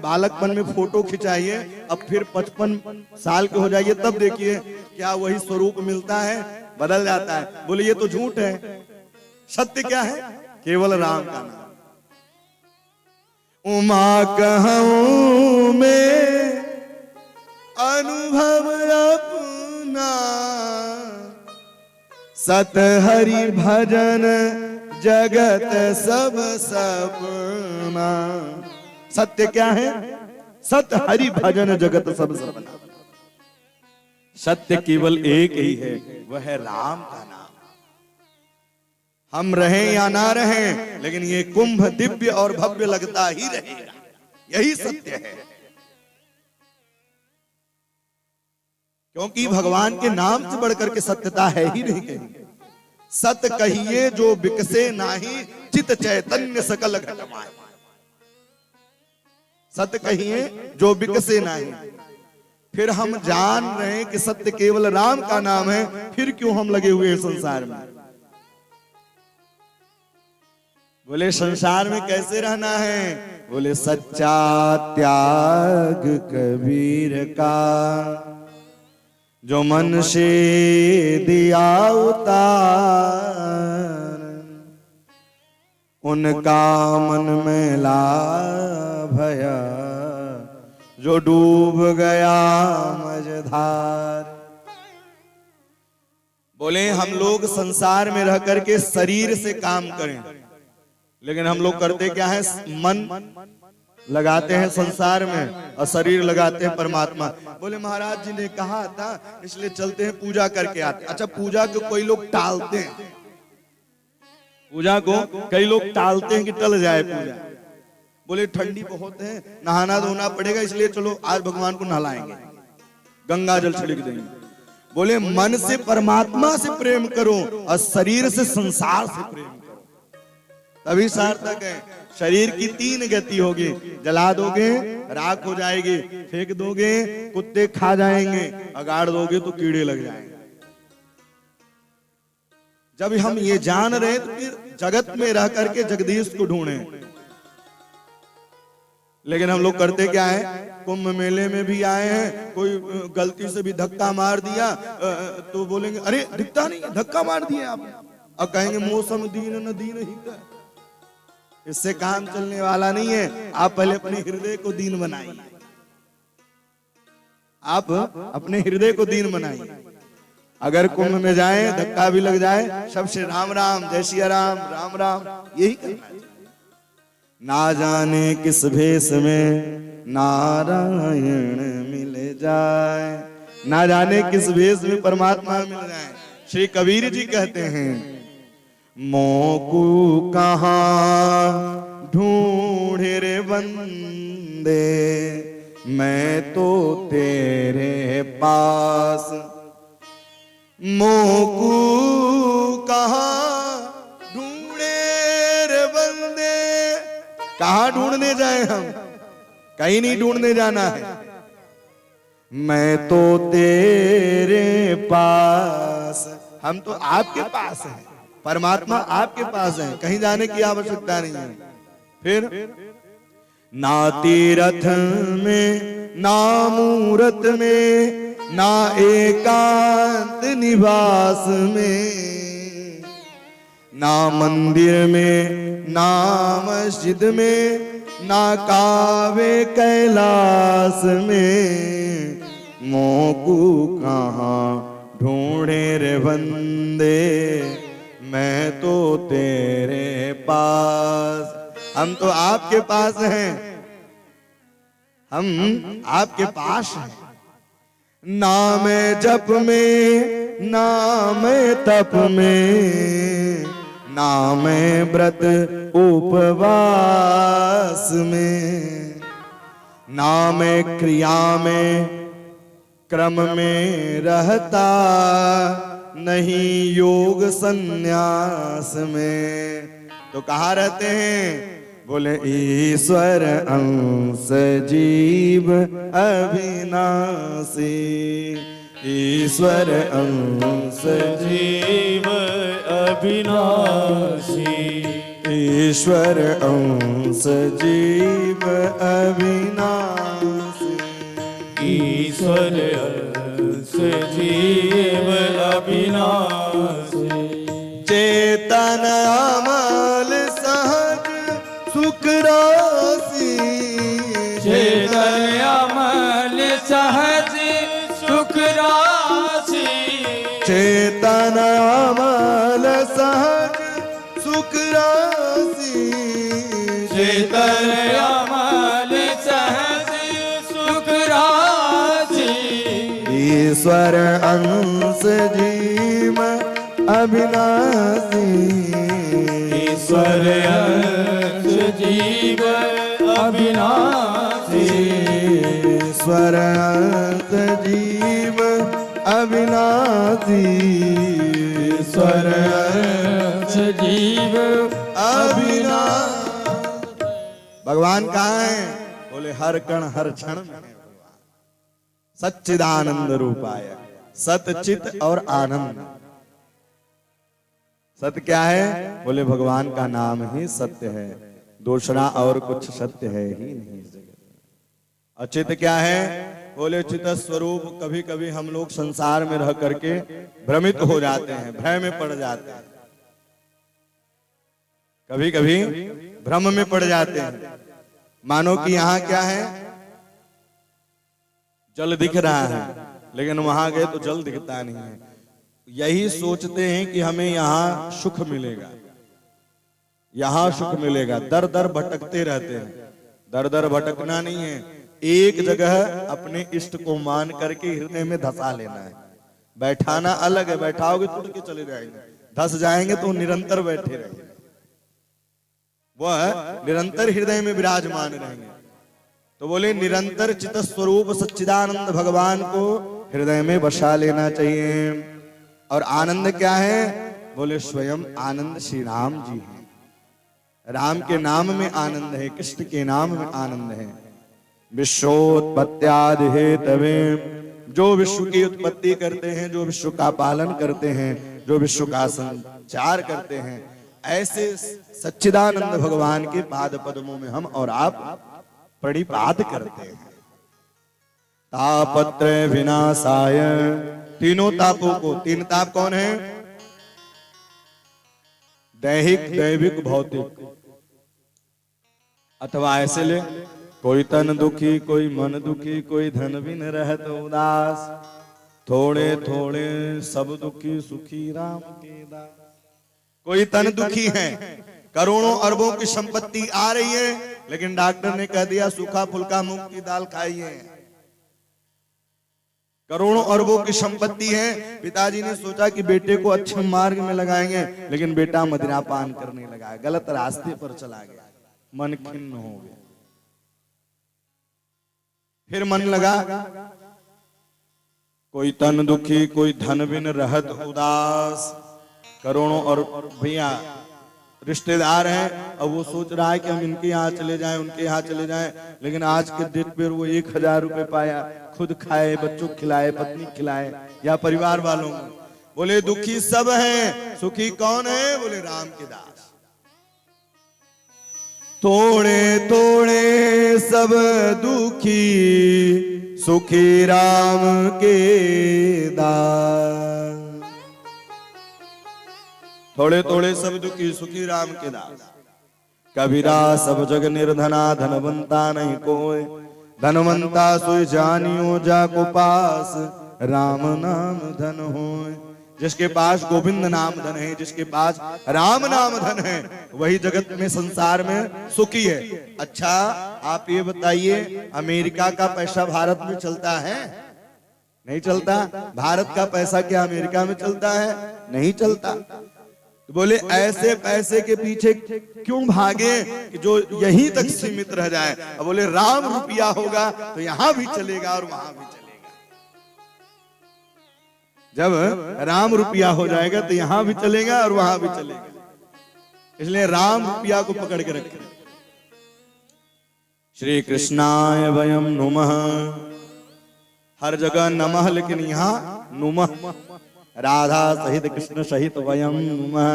बालकपन में फोटो खिंचाइए, अब फिर 55 साल के हो जाइए, तब देखिए क्या वही स्वरूप मिलता है? बदल जाता है। बोले ये तो झूठ है। सत्य क्या है? केवल राम का नाम। उमा कहूं में अनुभव अपना, सत हरि भजन जगत सब सपना। सत्य क्या है? सत हरि भजन जगत सब सपना। सत्य केवल एक ही है, वह है राम का नाम। हम रहें या ना रहें, लेकिन ये कुंभ दिव्य और भव्य लगता ही रहेगा। यही सत्य है, क्योंकि भगवान के नाम से बढ़कर के सत्यता है ही नहीं कहीं। सत कहिए जो बिकसे नाही, चित चैतन्य सकल घटमाए। सत्य कहिए जो बिकसे नहीं। फिर हम जान रहे हैं कि सत्य केवल राम का नाम है, फिर क्यों हम लगे हुए हैं संसार में? बोले संसार में कैसे रहना है? बोले सच्चा त्याग कबीर का, जो मन से दिया उतार, उनका मन में ला भया, जो डूब गया मझधार। बोले हम लोग संसार में रह करके शरीर से काम करें, लेकिन हम लोग करते क्या है? मन लगाते हैं संसार में और शरीर लगाते हैं परमात्मा। बोले महाराज जी ने कहा था इसलिए चलते हैं पूजा करके आते। अच्छा, पूजा को कोई लोग टालते हैं, पूजा को कई लोग टालते हैं कि टल जाए पूजा। बोले ठंडी बहुत है, नहाना धोना पड़ेगा, इसलिए चलो आज भगवान को नहलाएंगे, गंगा जल छिड़क देंगे। बोले मन से परमात्मा से प्रेम करो और शरीर से संसार से प्रेम करो, तभी सार्थक है। शरीर की 3 गति होगी, जला दोगे राख हो जाएगी, फेंक दोगे कुत्ते खा जाएंगे, अगाड़ दोगे तो कीड़े लग जाएंगे। जब हम ये जान रहे तो फिर जगत में रह करके जगदीश को ढूंढें। लेकिन हम लोग करते क्या है? कुंभ मेले में भी आए हैं, कोई गलती से भी धक्का मार दिया तो बोलेंगे अरे दिखता नहीं, धक्का मार दिया आपने, और कहेंगे मौसम दीन न दीन ही का। इससे काम चलने वाला नहीं है। आप पहले अपने हृदय को दीन बनाइए, आप अपने हृदय को दीन बनाइए। अगर कुंभ में जाए धक्का भी लग जाए, सबसे राम राम, जय सिया राम, राम राम, यही करना चाहिए। ना जाने किस भेष में नारायण मिल जाए, ना जाने किस भेष में परमात्मा मिल जाए। श्री कबीर जी कहते हैं, मोकू कहाँ ढूंढे रे बंदे, मैं तो तेरे पास। मोकू कहाँ ढूंढे रे बंदे, कहाँ ढूंढने जाए हम? कहीं नहीं ढूंढने जाना है, मैं तो तेरे पास। हम तो आपके पास हैं, परमात्मा आपके पास है, कहीं जाने की आवश्यकता नहीं है। फिर ना तीरथ में, ना मूरत में, ना एकांत निवास में, ना मंदिर में, ना मस्जिद में, ना कावे कैलाश में, मोकू कहाँ ढूंढे रे बंदे, मैं तो तेरे पास। हम तो आपके पास हैं, हम आपके पास हैं। ना मैं जप में, ना मैं तप में, ना मैं व्रत उपवास में, ना मैं क्रिया में क्रम में रहता, नहीं योग संन्यास में। तो कहाँ रहते हैं? बोले ईश्वर अंश जीव अविनाशी, ईश्वर अंश जीव अविनाशी, ईश्वर अंश जीव अविनाशी, ईश्वर अंश जीव अविनाशी। चेतन अमल सहज सुख राशि, चेतन अमल सहज सुख राशि, चेतन अमल सहज सुख राशि, चेतन अमल सहज सुख राशि, ईश्वर अंश जीव अविनाशी, ईश्वर अंश जीव अविनाशी ईश्वर अंश जीव अविनाशी ईश्वर अंश जीव अविनाशी। भगवान कहाँ है? बोले हर कण हर क्षण में है भगवान। सच्चिदानंद रूपाय, सतचित और आनंद। सत्य क्या है? बोले भगवान का नाम ही सत्य है, दूसरा और कुछ सत्य है ही नहीं इस जगत में। अचित क्या है? बोले चित स्वरूप। कभी कभी हम लोग संसार में रह करके भ्रमित हो जाते हैं, भय में पड़ जाते हैं, कभी कभी भ्रम में पड़ जाते हैं। मानो कि यहाँ क्या है, जल दिख रहा है, लेकिन वहां गए तो जल दिखता नहीं है। यही सोचते हैं कि हमें यहाँ सुख मिलेगा, यहाँ सुख मिलेगा, दर दर भटकते रहते हैं। दर दर भटकना नहीं है, एक जगह अपने इष्ट को मान करके हृदय में धसा लेना है। बैठाना अलग है, बैठाओगे टूट के चले जाएंगे, धस जाएंगे तो निरंतर बैठे रहेंगे, वह निरंतर हृदय में विराजमान रहेंगे। तो बोले निरंतर चित स्वरूप सच्चिदानंद भगवान को हृदय में बसा लेना चाहिए। और आनंद क्या है? बोले स्वयं आनंद श्री राम जी हैं। राम के नाम में आनंद है, कृष्ण के नाम में आनंद है। विश्वोत्पत्त्यादि हेतवे, जो विश्व की उत्पत्ति करते हैं, जो विश्व का पालन करते हैं, जो विश्व का संचार करते हैं, ऐसे सच्चिदानंद भगवान के पाद पद्मों में हम और आप प्रणिपात करते हैं। तापत्रय विनाशाय, तीनों तापों को, तीन ताप कौन है? दैहिक, दैविक, भौतिक। अथवा ऐसे ले, कोई तन दुखी, कोई मन दुखी, कोई धन बिन रहत उदास, थोड़े थोड़े सब दुखी सुखी राम के दास। कोई तन दुखी है, करोड़ों अरबों की संपत्ति आ रही है, लेकिन डॉक्टर ने कह दिया सूखा फुल्का मूंग की दाल खाइए। करोड़ों अरबों की संपत्ति है, पिताजी ने सोचा कि बेटे को अच्छे मार्ग में लगाएंगे, लेकिन बेटा मदिरा पान करने लगा, गलत रास्ते पर चला गया, मन खिन्न हो गया। फिर मन लगा, कोई तन दुखी, कोई धन बिन रहत उदास। करोड़ों और भैया रिश्तेदार हैं, अब वो सोच रहा है कि हम इनके यहाँ चले जाएं, उनके यहाँ चले जाएं, लेकिन आज के डेट पर वो 1000 रुपए पाया, खुद खाए, बच्चों को खिलाए, पत्नी खिलाए या परिवार वालों को। बोले दुखी सब हैं, सुखी कौन है? बोले राम के दास। थोड़े थोड़े सब दुखी, सुखी राम के दास। थोड़े थोड़े सब दुखी, सुखी राम के दास। कबीरा सब जग निर्धना, धनवंता नहीं कोई, धनवंता सोई जानियो जाको पास, राम नाम धन होय। जिसके पास गोविंद नाम धन है, जिसके पास राम नाम धन है, वही जगत में, संसार में सुखी है। अच्छा आप ये बताइए, अमेरिका का पैसा भारत में चलता है? नहीं चलता। भारत का पैसा क्या अमेरिका में चलता है? नहीं चलता। तो बोले ऐसे पैसे के पीछे क्यों भागे कि जो यहीं तक सीमित रह जाए। अब बोले राम रुपया होगा तो यहां भी चलेगा और वहां भी चलेगा। जब राम रुपया हो जाएगा तो यहां भी चलेगा और वहां भी चलेगा। इसलिए राम रुपया को पकड़ के रखें। श्री कृष्णाय वयम नुमः, हर जगह नमः, लेकिन यहाँ नुमः, राधा सहित कृष्ण सहित वयम नुमः।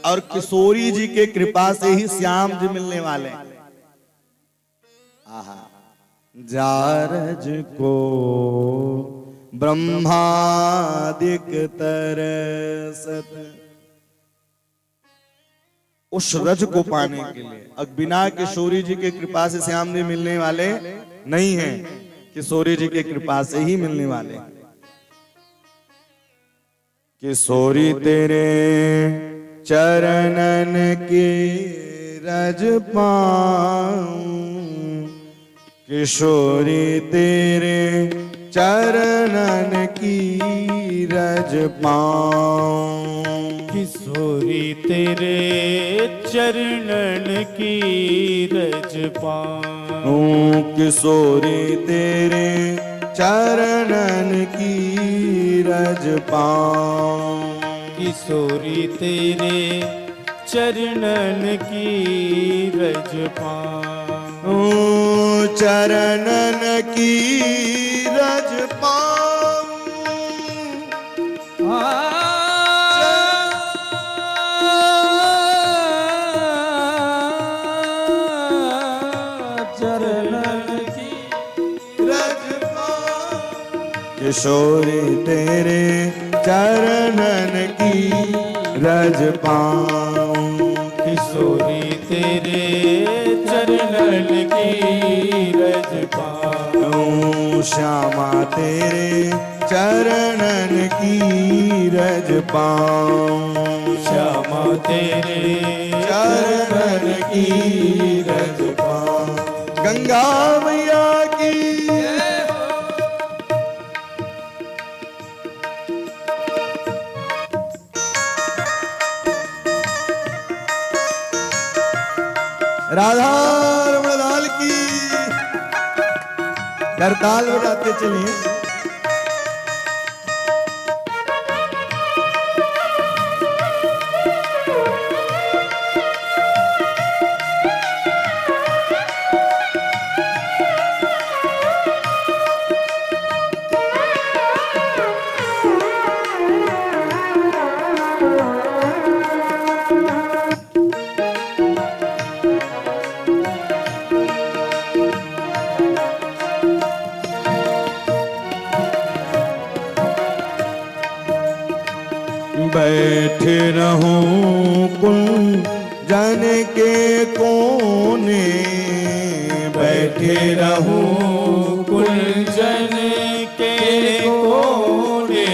और किशोरी जी के कृपा से ही श्याम जी मिलने वाले। आहा, जारज को ब्रह्मादिक तरसत, उस रज को पाने के लिए। अब बिना किशोरी जी के कृपा से श्याम जी मिलने वाले नहीं है, किशोरी जी के कृपा से ही मिलने वाले। किशोरी तेरे चरणन की रज पाऊं, किशोरी तेरे चरणन की रज पाऊं। किशोरी तेरे चरणन की रज पाऊं। किशोरी तेरे चरणन की रज पाऊं। किशोरी तेरे चरणन की रज पाऊं। चरणन की रज पाऊं। चरणन की रज पाऊं। किशोरी तेरे चरणन की रज पाऊं। किशोरी तेरे चरणन की रज पाऊं। श्यामा तेरे चरणन की रज पाऊं। श्यामा तेरे चरणन की रज पाऊं। गंगा मैया की राधा रमण लाल की करताल बजाते चलिए। बैठे रहूं कुंजन के कोने। बैठे रहूं कुंजन के कोने।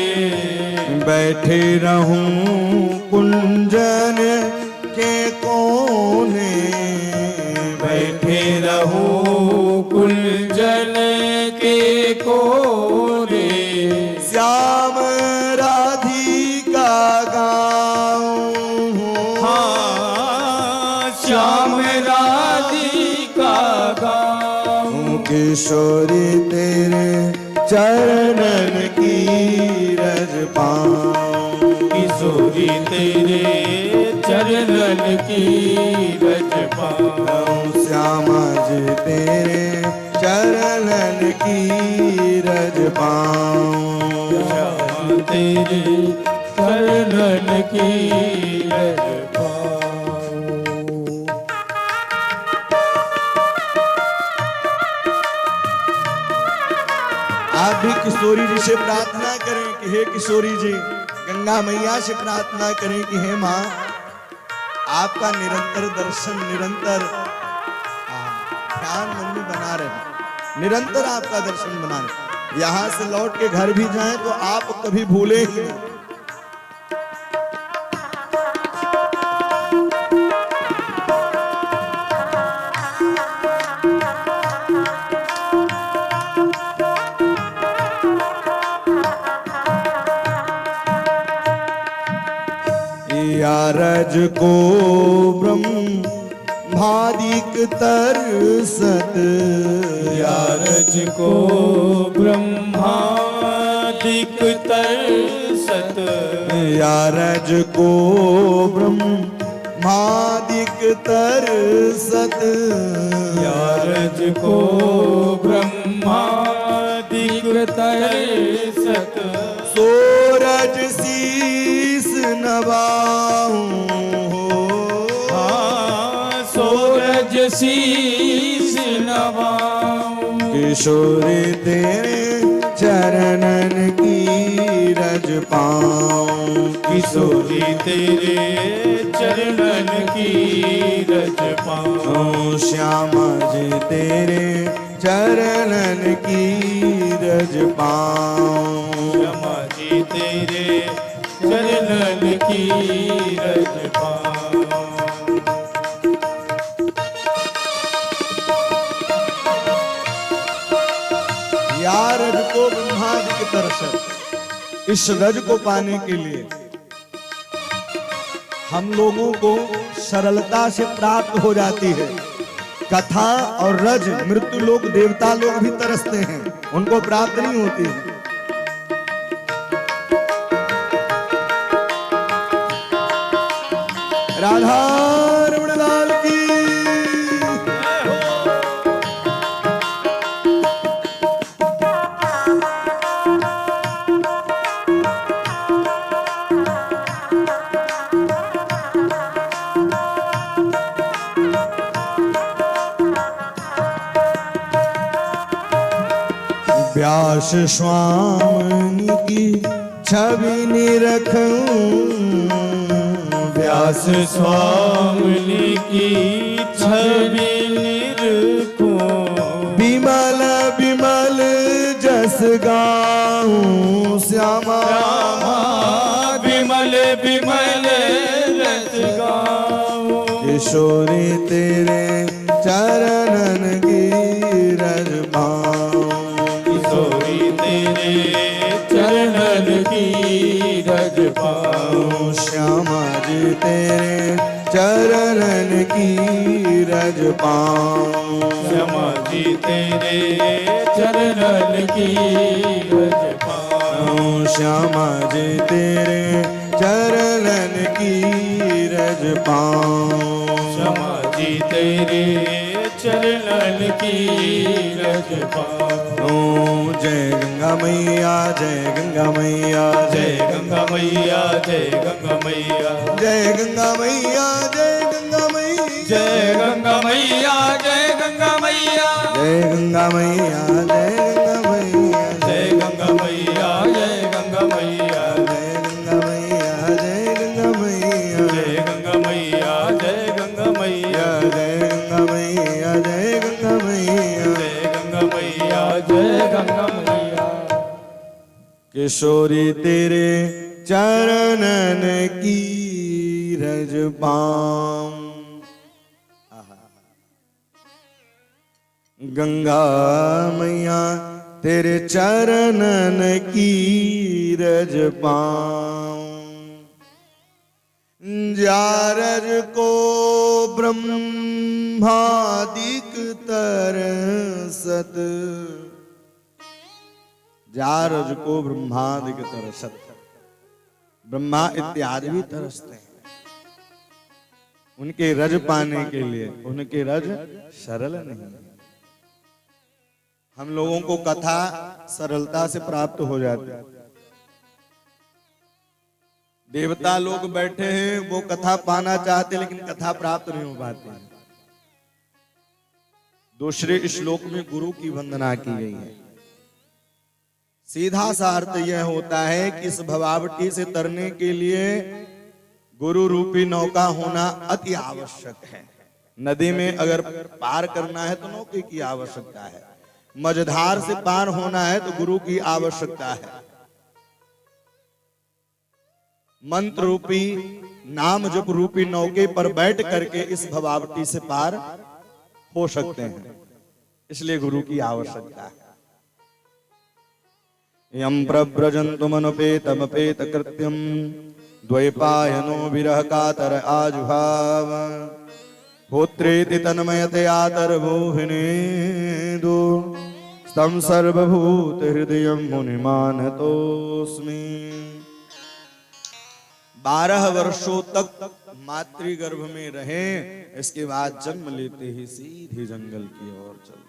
बैठे रहूं कुंजन के कोने। बैठे रहूं कुंजन के कोने। श्याम राधिका गाऊं। हाँ श्याम राधिका गाऊं। किशोरी तेरे चरणन की रज पाऊं। किशोरी तेरे चरणन की रज पाऊं। श्यामा जी तेरे चरणन की रज पाऊं। श्यामा तेरे चरणन की रज पाऊं। आप भी किशोरी जी से प्रार्थना करें कि हे किशोरी जी, गंगा मैया से प्रार्थना करें कि हे माँ, आपका निरंतर दर्शन, निरंतर ध्यान मन में बना रहे, निरंतर आपका दर्शन बना रहे। यहाँ से लौट के घर भी जाएं तो आप कभी भूले ही नहीं। यारज को ब्रह्मादिक तरसत। यारज को ब्रह्मादिक तरसत। यारज को ब्रह्मादिक तरसत। यारज को ब्रह्मादिक तरसत। सूरज शीस नवाऊं। सूरज शीस नवाऊं। किशोरी तेरे चरणन की रज पाऊं। किशोरी तेरे चरणन की रज पाऊं। श्यामा जी तेरे चरणन की रज पाऊं। श्यामा जी तेरे चरणन की रज पाऊं। या रज को ब्रह्मादि के दर्शन, इस रज को पाने के लिए हम लोगों को सरलता से प्राप्त हो जाती है। कथा और रज मृत्यु लोग देवता लोग भी तरसते हैं, उनको प्राप्त नहीं होती है। राधा रमण लाल की। व्यास स्वामी की छवि निरखूं, व्यास स्वामी की छवि निरखूं, विमल विमल जस गाऊं श्यामा, विमल विमल रस गाऊं, किशोरी तेरे चरणन की रज पाऊं, किशोरी तेरे चरणन की रज पाऊं, श्यामा जी तेरे चरणन की रज पाऊं, श्यामा जी तेरे चरणन की रज पाऊं, श्यामा जी तेरे चरणन की रज पाऊं, श्यामा जी तेरे चरणन की रज पाऊं। जय गंगा मैया, जय गंगा मैया, जय गंगा मैया, जय गंगा मैया, जय गंगा मैया, जय गंगा मैया, जय गंगा मैया, जय गंगा मैया, जय गंगा मैया, जय गंगा मैया, जय गंगा मैया, जय गंगा मैया, जय गंगा मैया, जय गंगा मैया, जय गंगा मैया, जय गंगा मैया, जय गंगा मैया, जय गंगा मैया, जय गंगा मैया, जय गंगा मैया। किशोरी तेरे चरणन की रज पाऊं, गंगा मैया तेरे चरणन की रज पाऊं, जारज को ब्रह्मादिक तरसत, जारज को ब्रह्मादिक तरसत, ब्रह्मा इत्यादि भी तरसते हैं उनके रज पाने के लिए, उनके रज सरल नहीं है। हम लोगों को कथा सरलता से प्राप्त हो जाती है। देवता लोग बैठे हैं, वो कथा पाना चाहते लेकिन कथा प्राप्त नहीं हो पाती। दूसरे श्लोक में गुरु की वंदना की गई है। सीधा सा अर्थ यह होता है कि इस भवावटी से तरने के लिए गुरु रूपी नौका होना अति आवश्यक है। नदी में अगर पार करना है तो नौके की आवश्यकता है, मझधार से पार होना है तो गुरु की आवश्यकता है। मंत्र रूपी नाम जप रूपी नौके पर बैठ करके इस भवावटी से पार हो सकते हैं, इसलिए गुरु की आवश्यकता है। यम प्रव्रजन्तुमनुपेतमपेत कृत्यम द्वैपायनो विरह कातर आजुभाव पुत्रेति तन्मयतया तर्वोहिनेदु तं सर्वभूत हृदयं मुनिमानतोस्मि। 12 वर्षों तक मातृगर्भ में रहे, इसके बाद जन्म लेते ही सीधे जंगल की ओर चल गए।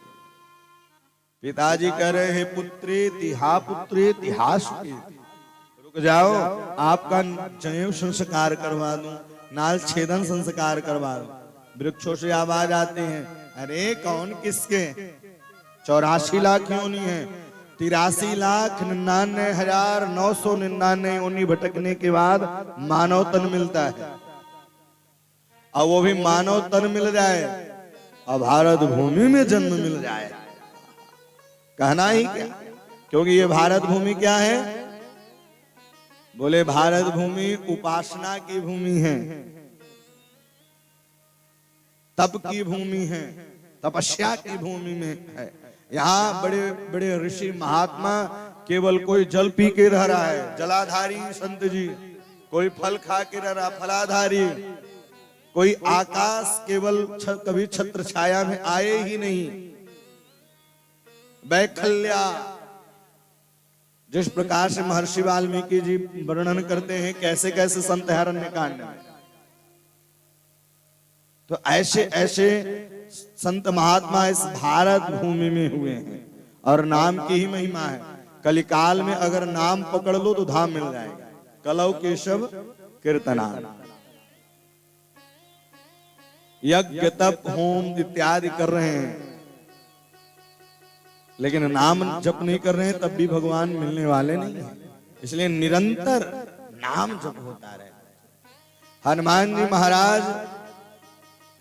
पिताजी कह रहे हैं पुत्रेति, हा पुत्रेति, हास्ति, रुक जाओ, आपका जनेऊ संस्कार करवा दूं, नाल छेदन संस्कार करवा दूं। वृक्षों से आवाज आते हैं, अरे कौन किसके? 84 लाख योनि है, 83,99,999 योनि भटकने के बाद मानव तन मिलता है। और वो भी मानव तन मिल जाए और भारत भूमि में जन्म मिल जाए, कहना ही क्या। क्योंकि ये भारत भूमि क्या है? बोले भारत भूमि उपासना की भूमि है, तप की भूमि है, तपस्या की भूमि में है। यहाँ बड़े बड़े ऋषि महात्मा केवल कोई जल पी के रह रहा है, जलाधारी संत जी कोई फल खा के रहा फलाधारी, कोई आकाश केवल कभी छत्र छाया में आए ही नहीं। वैखल्या, जिस प्रकार से महर्षि वाल्मीकि जी वर्णन करते हैं कैसे कैसे संत है अरण्यकांड में, तो ऐसे ऐसे संत महात्मा इस भारत भूमि में हुए हैं और नाम की ही महिमा है। कलिकाल में अगर नाम पकड़ लो तो धाम मिल जाएगा। कलौ केशव कीर्तना, यज्ञ तप होम इत्यादि कर रहे हैं, लेकिन नाम जप नहीं कर रहे हैं तब भी भगवान मिलने वाले नहीं है। इसलिए निरंतर नाम जप होता रहे। हनुमान जी महाराज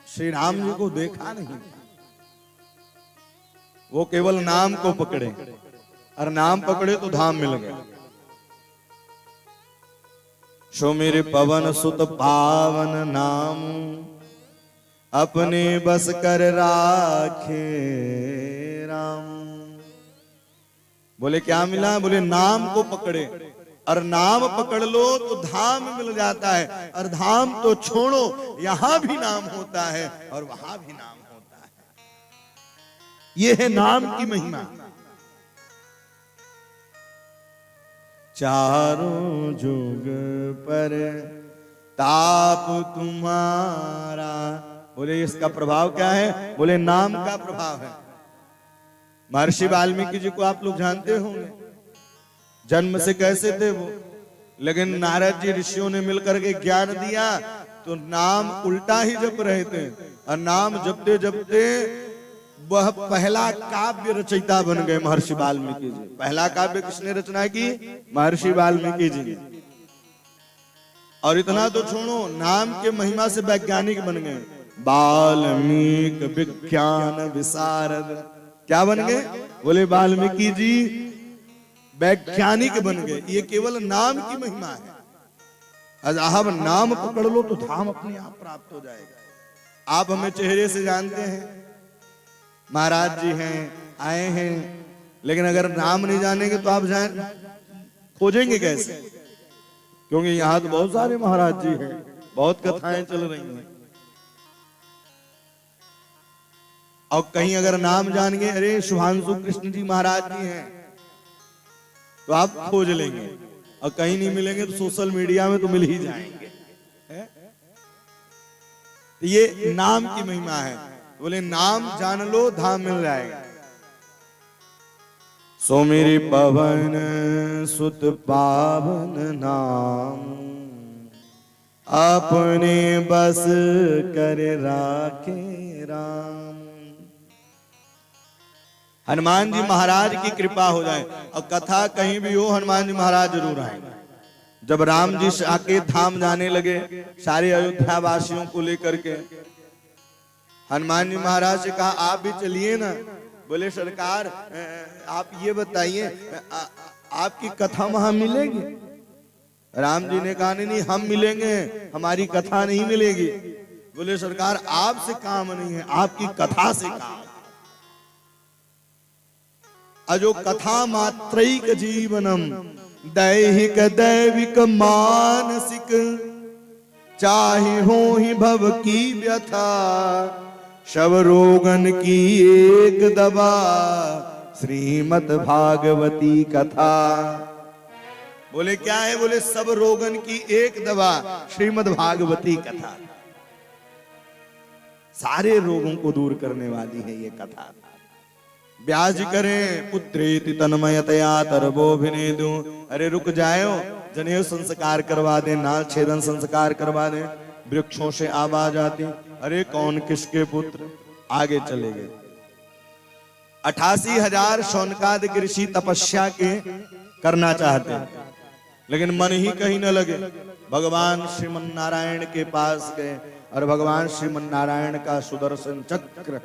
श्री राम जी को देखा नहीं, वो केवल नाम को पकड़े और नाम पकड़े तो धाम मिल गया। सो मेरे पवन सुत पावन नाम, अपने बस कर राखे राम। बोले क्या मिला? बोले नाम को पकड़े, और नाम पकड़ लो तो धाम मिल जाता है। और धाम तो छोड़ो, यहां भी नाम होता है और वहां भी नाम होता है। यह है नाम की महिमा। चारों जुग पर ताप तुम्हारा। बोले इसका प्रभाव क्या है? बोले नाम का प्रभाव है। महर्षि वाल्मीकि जी को आप लोग जानते होंगे, जन्म से कैसे थे वो, लेकिन नारद जी ऋषियों ने मिलकर के ज्ञान दिया तो नाम उल्टा ही जप रहे थे। और नाम जपते जपते वह पहला काव्य रचयिता बन गए महर्षि वाल्मीकि जी। पहला काव्य किसने रचना की? महर्षि वाल्मीकि जी। और इतना तो छोड़ो, नाम के महिमा से वैज्ञानिक बन गए। वाल्मीकि विज्ञान विशारद। क्या बन गए? बोले वाल्मीकि जी वैज्ञानिक बन गए। ये केवल नाम की महिमा है। अब नाम पकड़ लो तो धाम अपने आप प्राप्त हो जाएगा। आप हमें चेहरे से जानते हैं, महाराज जी हैं, आए हैं, लेकिन अगर नाम नहीं जानेंगे तो आप खोजेंगे कैसे? क्योंकि यहाँ तो बहुत सारे महाराज जी हैं, बहुत कथाएं चल रही हैं। और कहीं अगर नाम जान गए, अरे शुभांशु कृष्ण जी महाराज जी हैं, तो आप खोज लेंगे। और कहीं नहीं मिलेंगे तो सोशल मीडिया में तो मिल ही जाएंगे। ये नाम की महिमा है। बोले नाम जान लो धाम मिल जाएगा। सो मेरे पवन सुत पावन नाम, अपने बस कर राखे राम। हनुमान जी महाराज की कृपा हो जाए, और कथा कहीं भी हो हनुमान जी महाराज जरूर आएंगे। जब राम जी आके धाम जाने लगे सारे अयोध्या वासियों को लेकर के, हनुमान जी महाराज से कहा आप भी चलिए ना। बोले सरकार आप ये बताइए आपकी कथा वहां मिलेगी? राम जी ने कहा नहीं हम मिलेंगे, हमारी कथा नहीं मिलेगी। बोले सरकार आपसे काम नहीं है, आपकी कथा से काम। अजो कथा मात्रैक जीवनम, दैहिक दैविक मानसिक, चाहे हो ही भव की व्यथा, शव रोगन की एक दवा, श्रीमद् भागवती कथा। बोले क्या है? बोले सब रोगन की एक दवा, श्रीमद् भागवती कथा। सारे रोगों को दूर करने वाली है ये कथा। ब्याज करें पुत्रेति तन्मयतया तरबोभिनेदु। अरे रुक जाओ, जनेऊ संस्कार करवा दे, नाल छेदन संस्कार करवा दे, वृक्षों से आवाज आती, अरे कौन किसके पुत्र? आगे चले गए। 88,000 शौनकादिक ऋषि तपस्या के करना चाहते हैं, लेकिन मन ही कहीं न लगे। भगवान श्रीमन नारायण के पास गए और भगवान श्रीमन नारायण का सुदर्शन चक्र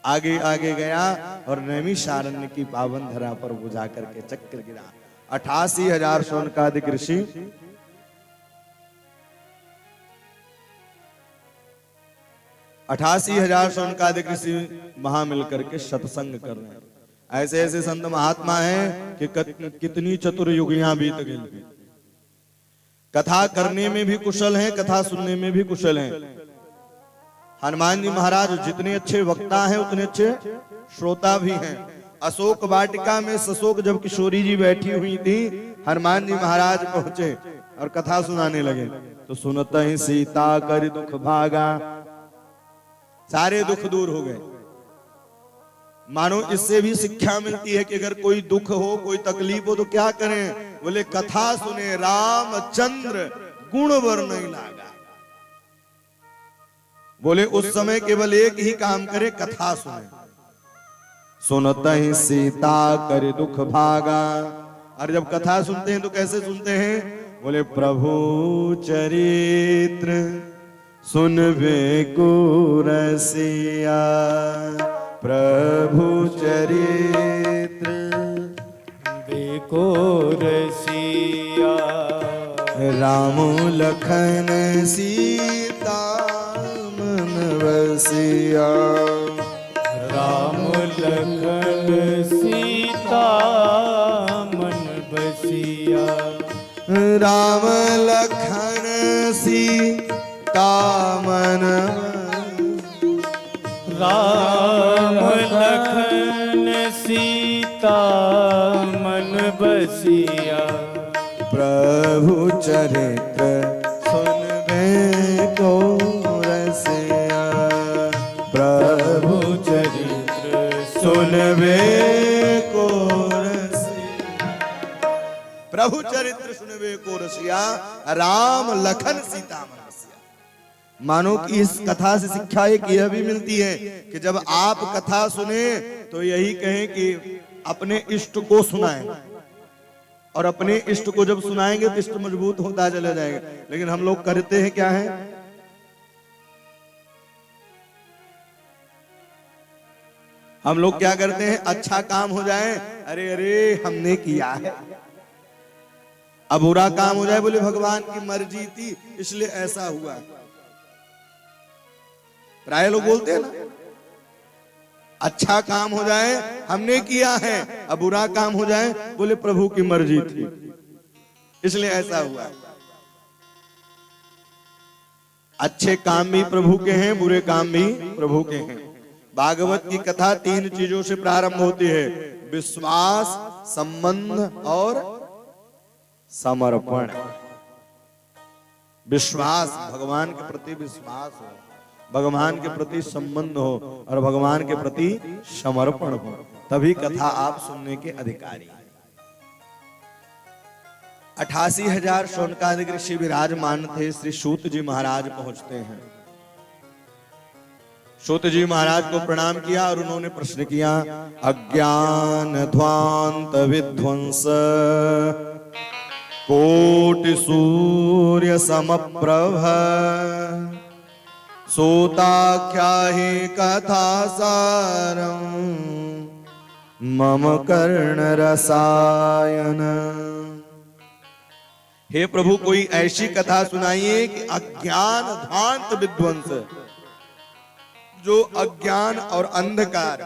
आगे आगे गया और नैमिषारण्य की पावन धरा पर वो जाकर के चक्र गिरा। 88,000 शौनकादिक ऋषि 88,000 शौनकादिक ऋषि वहां मिलकर के सत्संग कर रहे हैं। ऐसे ऐसे संत महात्मा हैं कि कितनी चतुर युगियां बीत गई। कथा करने में भी कुशल हैं, कथा सुनने में भी कुशल हैं। हनुमान जी महाराज जितने अच्छे वक्ता हैं उतने अच्छे श्रोता भी हैं। अशोक वाटिका में सशोक जब किशोरी जी बैठी हुई थी, हनुमान जी महाराज पहुंचे और कथा सुनाने लगे। तो सुनत ही सीता कर दुख भागा, सारे दुख दूर हो गए। मानो इससे भी शिक्षा मिलती है कि अगर कोई दुख हो, कोई तकलीफ हो तो क्या करें? बोले कथा सुने, रामचंद्र गुण वर्णन लागा। बोले उस समय केवल एक ही काम करे, कथा सुने। सुनत ही सीता कर दुख भागा। और जब कथा सुनते हैं तो कैसे सुनते हैं? बोले प्रभु चरित्र सुनबे को रसिया, प्रभु चरित्र बेको रसिया, राम लखन सीता मन बसिया, राम लखन सीता मन बसिया, राम लखन सीता मन, राम लखन सीता मन बसिया, प्रभु चरित्र सुनबे को रसिया, प्रभु चरित्र सुनबे को रसिया, प्रभु चरित्र सुनबे को रसिया, राम लखन सीता मन बसिया। मानो कि इस कथा से शिक्षा एक यह भी मिलती है कि जब आप कथा सुने तो यही कहें कि अपने इष्ट को सुनाएं, और अपने इष्ट को जब सुनाएंगे तो इष्ट मजबूत होता चला जाएगा। लेकिन हम लोग करते हैं क्या है? हम लोग क्या करते हैं? अच्छा काम हो जाए, अरे अरे हमने किया है। अब बुरा काम हो जाए, बोले भगवान की मर्जी थी इसलिए ऐसा हुआ। प्राय लोग बोलते हैं ना, अच्छा काम हो जाए हमने किया है, अब बुरा काम हो जाए बोले प्रभु की मर्जी थी इसलिए ऐसा हुआ। अच्छे काम भी प्रभु के हैं, बुरे काम भी प्रभु के हैं। भागवत की कथा 3 चीजों से प्रारंभ होती है: विश्वास, संबंध और समर्पण। विश्वास, भगवान के प्रति विश्वास हो, भगवान के प्रति संबंध हो और भगवान के प्रति समर्पण हो, तभी कथा आप सुनने के अधिकारी। 88,000 शौनकादिक ऋषि विराजमान थे। श्री सूत जी महाराज पहुंचते हैं। सूत जी महाराज को प्रणाम किया और उन्होंने प्रश्न किया: अज्ञान ध्वांत विध्वंस कोटि सूर्य समप्रभ, सूताख्याहि कथा सारं मम कर्ण रसायन। हे प्रभु, कोई ऐसी कथा सुनाइए कि अज्ञान ध्वांत विध्वंस, जो अज्ञान और अंधकार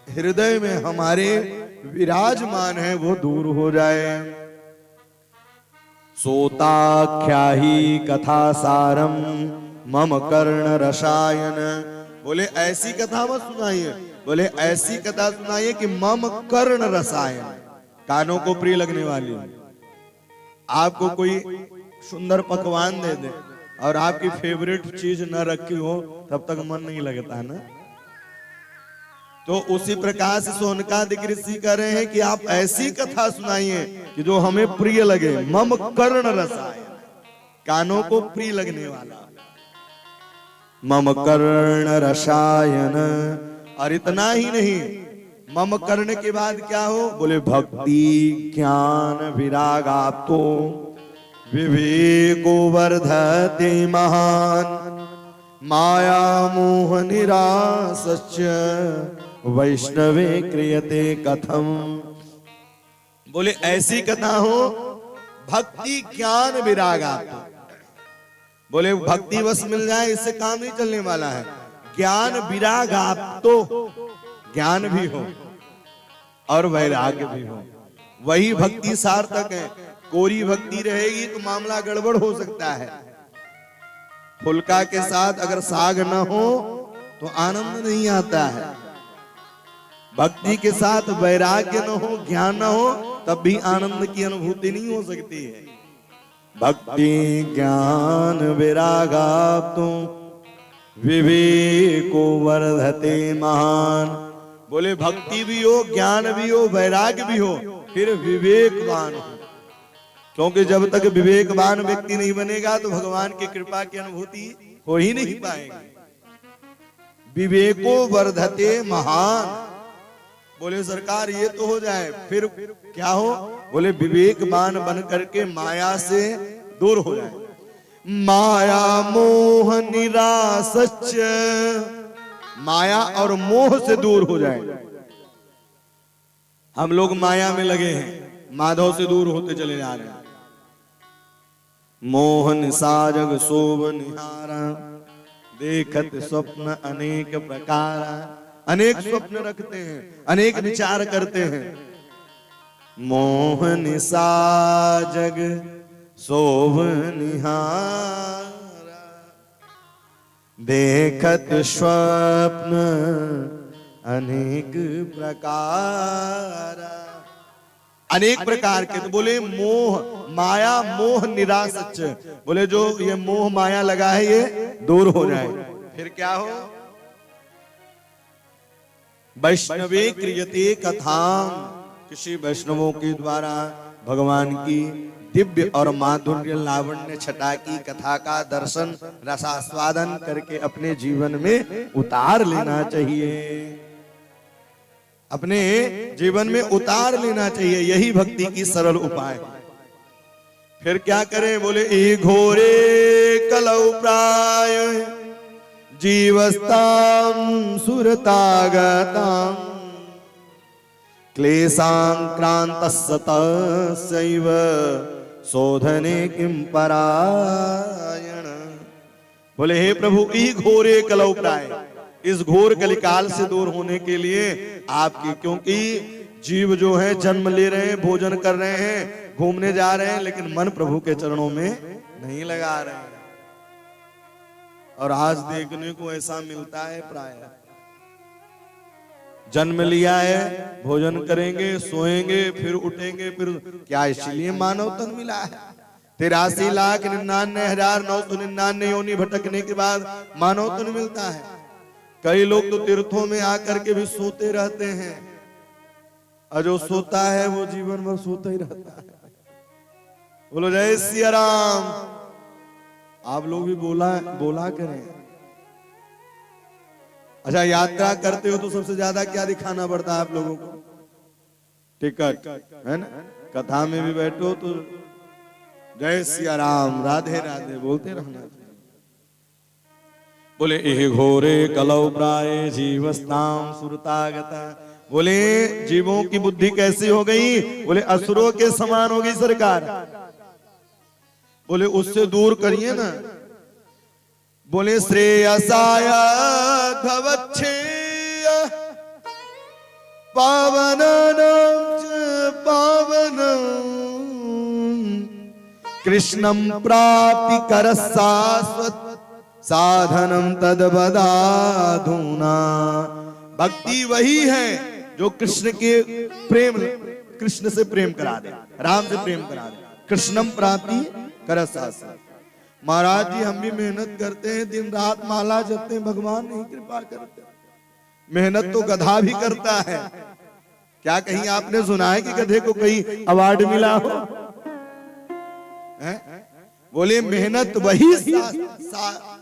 हृदय में हमारे विराजमान है वो दूर हो जाए। सोताख्याहि कथा सारम मम कर्ण रसायन। बोले ऐसी कथा मत सुनाइए, बोले ऐसी कथा सुनाइए कि मम कर्ण रसायन, कानों को प्रिय लगने वाली। आपको कोई सुंदर पकवान दे दे और आपकी फेवरेट चीज न रखी हो तब तक मन नहीं लगता ना। तो उसी प्रकार से शौनकादिक ऋषि कह रहे हैं कि आप ऐसी कथा सुनाइए कि जो हमें प्रिय लगे। मम कर्ण रसायन, कानों को प्रिय लगने वाला। मम कर्ण रसायन। और इतना ही नहीं, मम कर्ण के बाद क्या हो? बोले भक्ति ज्ञान विरागाप्तो विवेको वर्धते महान, माया मोह निरासस्य वैष्णवे क्रियते कथम। बोले ऐसी कथा हो भक्ति ज्ञान विरागाप्तो। बोले भक्ति बस मिल जाए इससे काम नहीं चलने वाला है। ज्ञान विरागाप्तो, ज्ञान भी हो और वैराग्य भी हो, वही भक्ति सार्थक है। कोरी भक्ति रहेगी तो मामला गड़बड़ हो सकता है। फुल्का के साथ अगर साग न हो तो आनंद नहीं आता है। भक्ति के साथ वैराग्य न हो, ज्ञान न हो, तब भी आनंद की अनुभूति नहीं हो सकती है। भक्ति ज्ञान वैरागाप्तो विवेको वर्धते महान। बोले भक्ति भी हो, ज्ञान भी हो, वैराग्य भी हो, फिर विवेकवान हो। क्योंकि जब तक विवेकवान व्यक्ति नहीं बनेगा तो भगवान की कृपा की अनुभूति हो ही नहीं पाएगी। विवेको वर्धते महान। बोले सरकार ये तो हो जाए, फिर क्या हो? बोले विवेकवान बन करके माया से दूर हो जाए। माया मोह निरासच, माया और मोह से दूर हो जाए। हम लोग माया में लगे हैं, माधव से दूर होते चले जा रहे हैं। मोहन साजग शोभ निहारा, देखत स्वप्न अनेक प्रकार। अनेक स्वप्न रखते हैं, अनेक विचार करते हैं। मोहन साजग शोभ निहारा, देखत स्वप्न अनेक प्रकार। अनेक प्रकार के, तो बोले मोह माया मोह निरासच। बोले जो ये मोह माया लगा है ये दूर हो जाए, फिर क्या हो? वैष्णवे क्रियते कथाम। किसी वैष्णवों के द्वारा भगवान की दिव्य और माधुर्य लावण्य छटा की कथा का दर्शन रसास्वादन करके अपने जीवन में उतार लेना चाहिए। अपने जीवन में उतार लेना चाहिए, यही भक्ति की सरल उपाय है। फिर क्या करें? बोले ई घोरे कलौ प्राय जीवस्तां सुरतागतां क्लेशांक्रांतस्सतस्यैव शोधने किं परायण। बोले हे प्रभु ई घोरे कलौ प्राय, इस घोर कलिकाल से दूर होने के लिए आपकी, क्योंकि जीव जो है जन्म ले रहे हैं, भोजन कर रहे हैं, घूमने जा रहे हैं, लेकिन मन प्रभु के चरणों में नहीं लगा रहे हैं। और आज देखने को ऐसा मिलता है, प्राय जन्म लिया है, भोजन करेंगे, सोएंगे, फिर उठेंगे, फिर क्या इसलिए मानव तन मिला है? 83,99,999 योनि भटकने के बाद मानव तन मिलता है। कई लोग तो तीर्थों में आकर के भी सोते रहते हैं, और जो सोता है वो जीवन भर सोता ही रहता है। बोलो जय सिया राम। आप लोग भी बोला करें। अच्छा, यात्रा करते हो तो सबसे ज्यादा क्या दिखाना पड़ता है आप लोगों को? टिकट, है ना? कथा में भी बैठो तो जय सिया राम, राधे राधे बोलते रहना। बोले एह घोरे कलौ प्राय जीवस्ताम सुरतागता। बोले जीवों की बुद्धि कैसी हो गई? बोले असुरों के समान हो गई सरकार। बोले उससे दूर करिए ना। बोले श्रेयसाय धवच्छेय पावनानां च पावनं कृष्णं प्राप्ति कर शाश्वत साधनम तदबदाधुना। भक्ति वही है जो कृष्ण के प्रेम, कृष्ण से प्रेम करा दे, राम से प्रेम करा दे। कृष्णम प्राप्ति कर शाश्वत। महाराज जी हम भी मेहनत करते हैं, दिन रात माला जपते हैं, भगवान नहीं कृपा करते। मेहनत तो गधा भी करता है। क्या कहीं आपने सुना है कि गधे को कहीं अवार्ड मिला हो? बोले मेहनत वही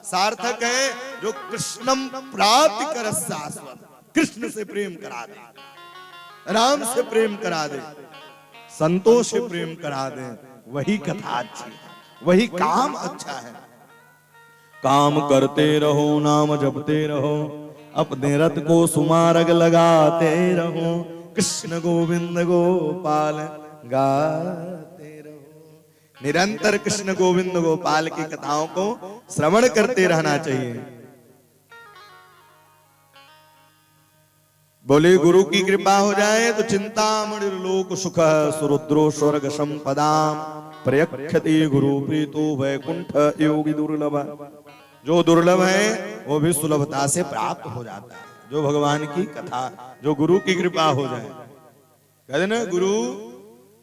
सार्थक है जो कृष्णम प्राप्त कर शाश्वत, कृष्ण से प्रेम करा दे, राम से प्रेम करा दे, संतों से प्रेम करा दे। वही कथा अच्छी है, वही काम अच्छा है। काम करते रहो, नाम जपते रहो, अपने रथ को सुमारग लगाते रहो, कृष्ण गोविंद गोपाल गाते रहो। निरंतर कृष्ण गोविंद गोपाल की कथाओं को श्रवण करते रहना चाहिए। बोले गुरु की कृपा हो जाए तो चिंतामणि लोक सुख सुरुद्रो स्वर्ग संपदाम प्रयक्षति गुरु प्रीतो वैकुंठ योगी दुर्लभ। जो दुर्लभ है वो भी सुलभता से प्राप्त हो जाता है। जो भगवान की कथा, जो गुरु की कृपा हो जाए, कहते ना गुरु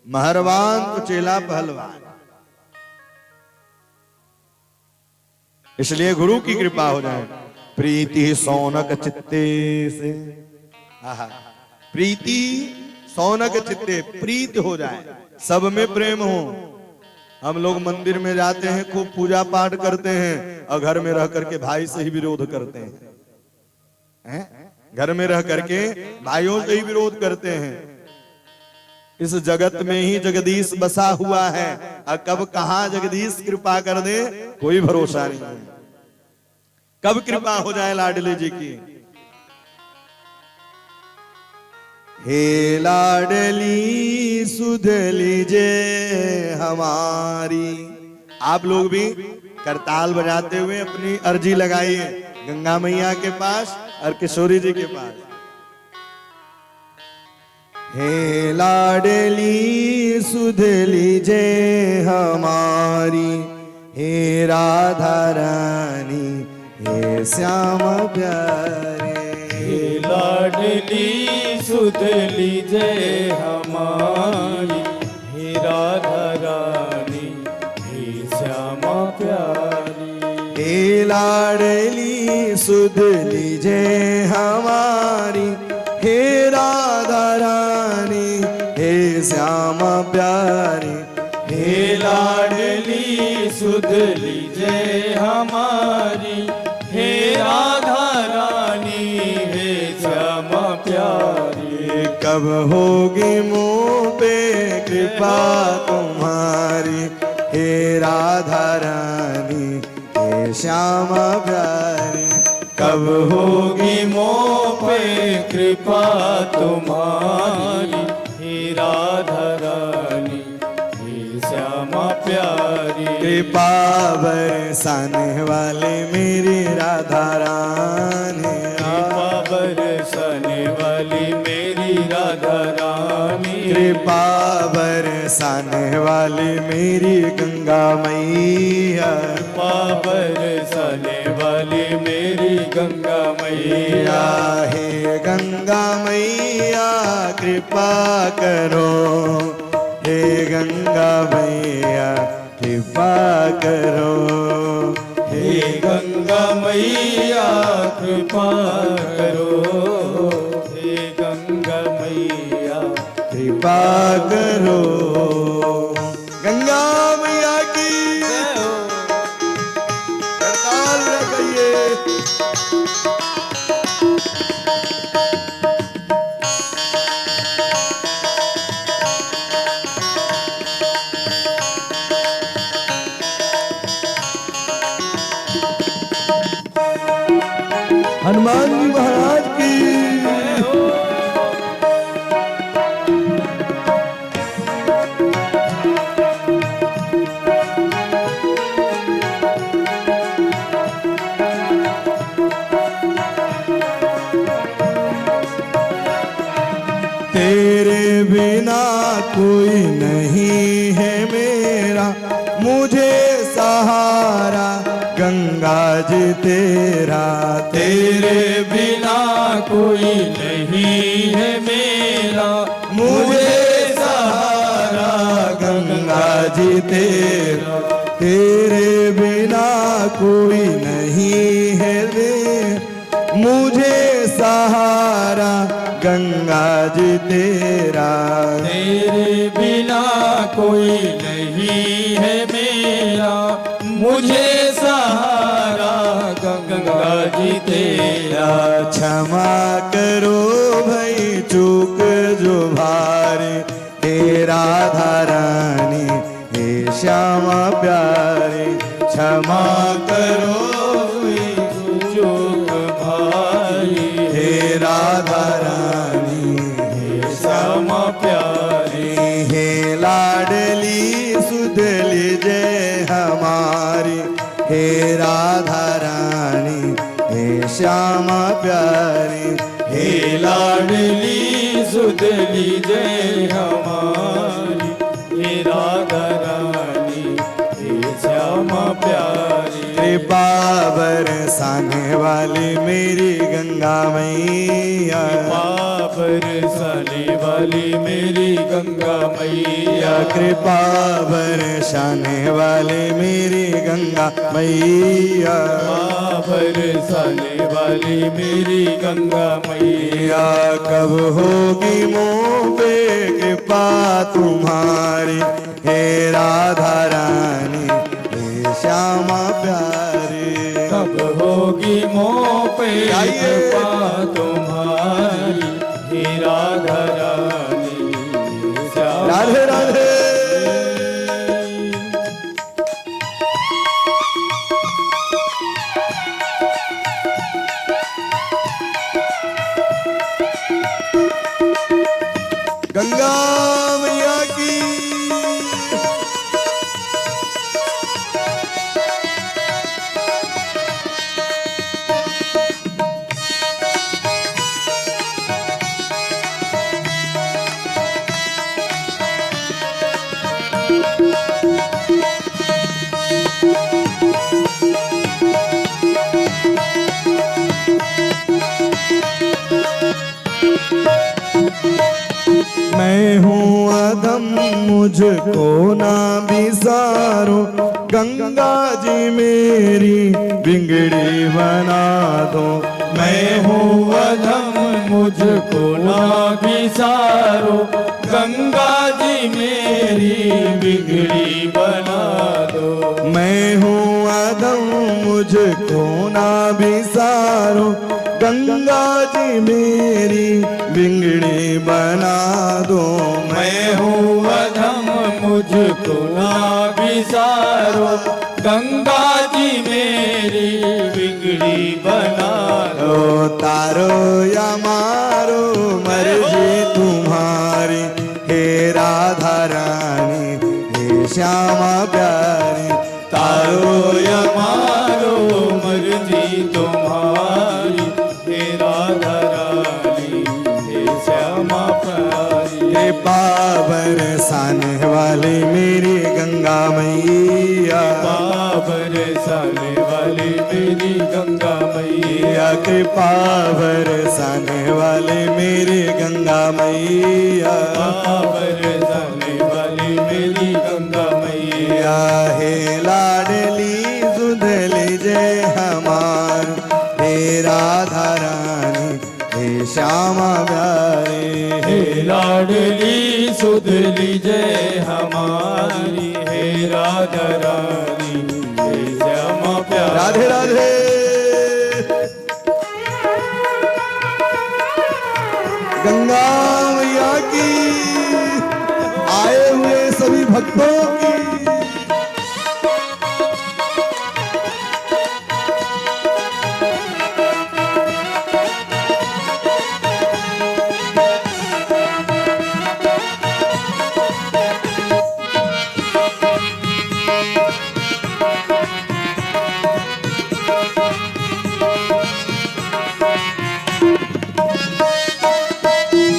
मेहरबान तो चेला पहलवान। इसलिए गुरु की कृपा हो जाए। प्रीति सौनक चित्ते से, प्रीति सौनक चित्ते, प्रीत हो जाए, सब में प्रेम हो। हम लोग मंदिर में जाते हैं, खूब पूजा पाठ करते हैं और घर में रह करके भाई से ही विरोध करते हैं, घर में रह करके भाइयों से ही विरोध करते हैं। इस जगत में ही जगदीश बसा हुआ है और कब कहां जगदीश कृपा कर दे कोई भरोसा नहीं है। कब कृपा हो जाए लाडली जी की। हे लाडली सुध लीजे हमारी। आप लोग भी करताल बजाते हुए अपनी अर्जी लगाइए गंगा मैया के पास और किशोरी जी के पास। हे लाडली सुध लीजे हमारी, हे राधा रानी, हे श्याम प्यारे। हे लाडली सुध लीजे हमारी, हे राधा रानी, हे श्यामा प्यारी। हे लाडली सुध लीजे हमारी, हे राधा रानी, हे श्यामा प्यारी। हे लाडली सुध लीजे हमारी, हे राधा रानी, हे श्यामा प्यारी। कब होगी मुँह पे कृपा तुम्हारी, हे राधा रानी, हे श्यामा प्यारी। कब होगी मोह पे कृपा तुम्हारी, हे राधा रानी, हे श्यामा प्यारी। कृपा बरसाने वाले मेरी राधा रानी, कृपा बरसाने वाली मेरी राधा रानी। कृपा बरसाने वाली मेरी गंगा मैया, कृपा बरसाने वाली मेरी गंगा मैया। हे गंगा मैया कृपा करो, हे गंगा मैया कृपा करो। हे गंगा मैया कृपा करो, हे गंगा मैया कृपा करो। गंगा मैया की करताल लगाइए। हनुमान जी महाराज की। तेरे बिना कोई नहीं है मेरा, मुझे सहारा गंगा जी तेरा। तेरे बिना कोई नहीं है मेरा, मुझे सहारा गंगा जी तेरा। तेरे बिना कोई नहीं है रे, मुझे सहारा गंगा जी तेरा। तेरे बिना कोई नहीं है मेरा, मुझे सहारा गंगा जी तेरा। क्षमा करो भाई चूक जो भारी, हे राधा रानी, हे श्यामा प्यारी। क्षमा करो चूक भाई, हे राधा रानी, हे श्यामा प्यारी। हे लाडली सुध लीजे हमारी, हे राधा रानी, हे श्यामा प्यारी। हे हे लाडली सुध लीजे हमारी, हे राधा रानी, हे श्यामा प्यारी। कृपा बरसाने वाली मेरी गंगा मैया, बरसाने वाली मेरी गंगा मैया, कृपा बरसाने वाली मेरी गंगा मैया, बरसाने वाली मेरी गंगा मैया। कब होगी मुँह पे कृपा तुम्हारी, हे राधा रानी, हे श्यामा प्यारी। कब होगी मोह पे कृपा तुम्हारी, हे राधा रानी, श्यामा राधे राधे। गंगा मैया की मैं हूँ अधम मुझको ना बिसारो, गंगा जी मेरी बिगड़ी बना दो। मैं हूँ अधम मुझको ना बिसारो, गंगा जी मेरी बिगड़ी बना दो। मैं हूँ अधम मुझको ना बिसारो, गंगा जी मेरी बिगड़ी बना दो। मैं हूँ अधम मुझको ना बिसारो, गंगा जी मेरी बिगड़ी बना दो। तारो या मारो मर्जी तुम्हारी, हे राधा रानी, हे श्यामा प्यारी। तारो या मारो मर्जी तुम्हारी, हे राधा रानी, हे श्यामा प्यारी। हे बरसाने वाली मेरी गंगा मैया, बरसाने वाली मेरी गंगा मैया, कृपा बरसाने वाली मेरी गंगा मैया, बरसाने वाली मेरी गंगा मैया। हे लाडली सुध लीजे हमार, हे राधा रानी, हे श्यामा प्यारी। हे लाडली सुध लीजे हमारी, हे राधा रानी, हे श्यामा प्यारी। राधे राधे। गंगा मैया की, आए हुए सभी भक्तों की।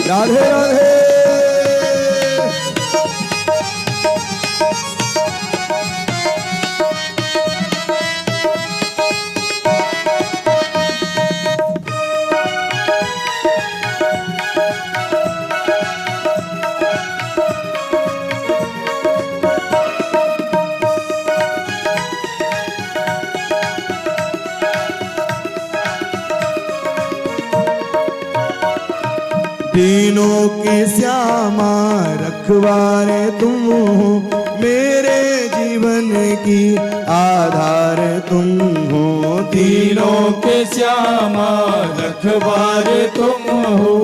राधे राधे। तीनों की श्यामा रखवारे तुम हो, मेरे जीवन की आधार तुम हो। तीनों के श्यामा रखवारे तुम हो,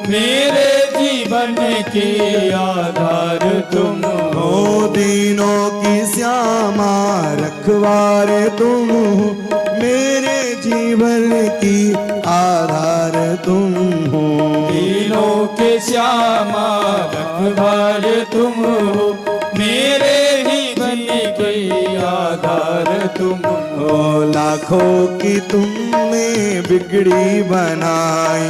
मेरे जीवन के आधार तुम हो। तीनों की श्यामा रखवारे तुम हो, मेरे जीवन की आधार तुम हो। तीनों के श्यामा रखवारे तुम हो, मेरे जीवन के आधार तुम हो। लाखों की तुमने बिगड़ी बनाई,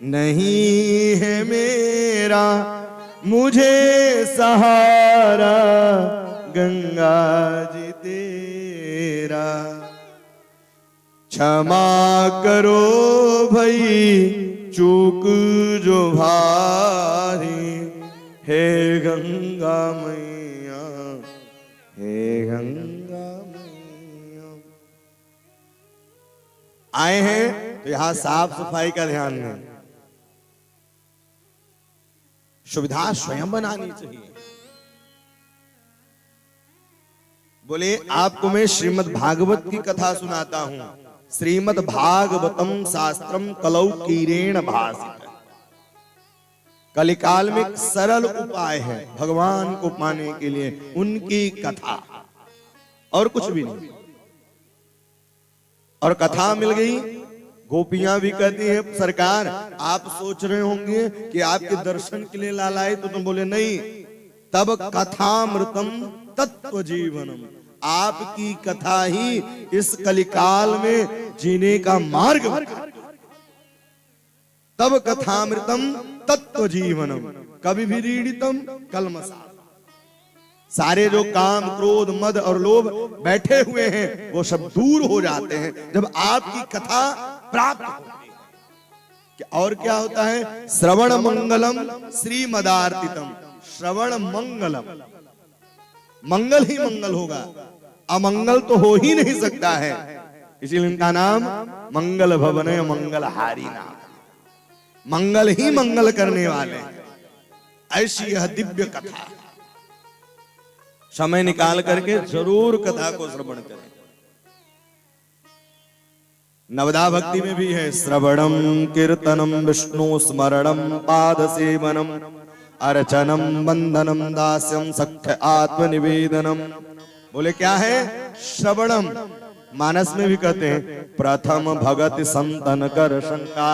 नहीं है मेरा मुझे सहारा गंगा जी तेरा। क्षमा करो भई चूक जो भारी, हे गंगा मैया, हे गंगा मैया। आए हैं तो यहां साफ सफाई का ध्यान दें, सुविधा स्वयं बनानी चाहिए। बोले आपको मैं श्रीमद् भागवत की कथा सुनाता हूं। श्रीमद् भागवतम शास्त्रम कलौ कीरेण भासित। कलिकाल में एक सरल उपाय है भगवान को पाने के लिए, उनकी कथा, और कुछ भी नहीं। और कथा मिल गई। गोपियां भी कहती है सरकार आप सोच रहे होंगे कि आपके दर्शन के लिए लालाए, तो तुम बोले नहीं, तब कथामृतम तत्व जीवनम। आपकी कथा ही इस कलिकाल में जीने का मार्ग बता। तब कथामृतम तत्व जीवनम कभी भी रीडितम कलमसा। सारे जो काम क्रोध मद और लोभ बैठे हुए हैं वो सब दूर हो जाते हैं जब आपकी कथा प्राप्त होती है। और क्या होता है? श्रवण मंगलम श्रीमदार्तितम। श्रवण मंगलम, मंगल ही मंगल होगा, अमंगल तो हो ही नहीं सकता है। इसीलिए इनका नाम मंगल भवन मंगलहारी नाम, मंगल ही मंगल करने वाले। ऐसी यह दिव्य कथा, समय निकाल करके जरूर कथा को श्रवण करें। नवदा भक्ति में भी है श्रवणम कीर्तनम विष्णु स्मरणम पाद सेवनम अर्चनम वंदनम दास्यम सख्य आत्मनिवेदनम। बोले क्या है? श्रवणम, मानस में भी कहते हैं प्रथम भगत संतन कर शंका।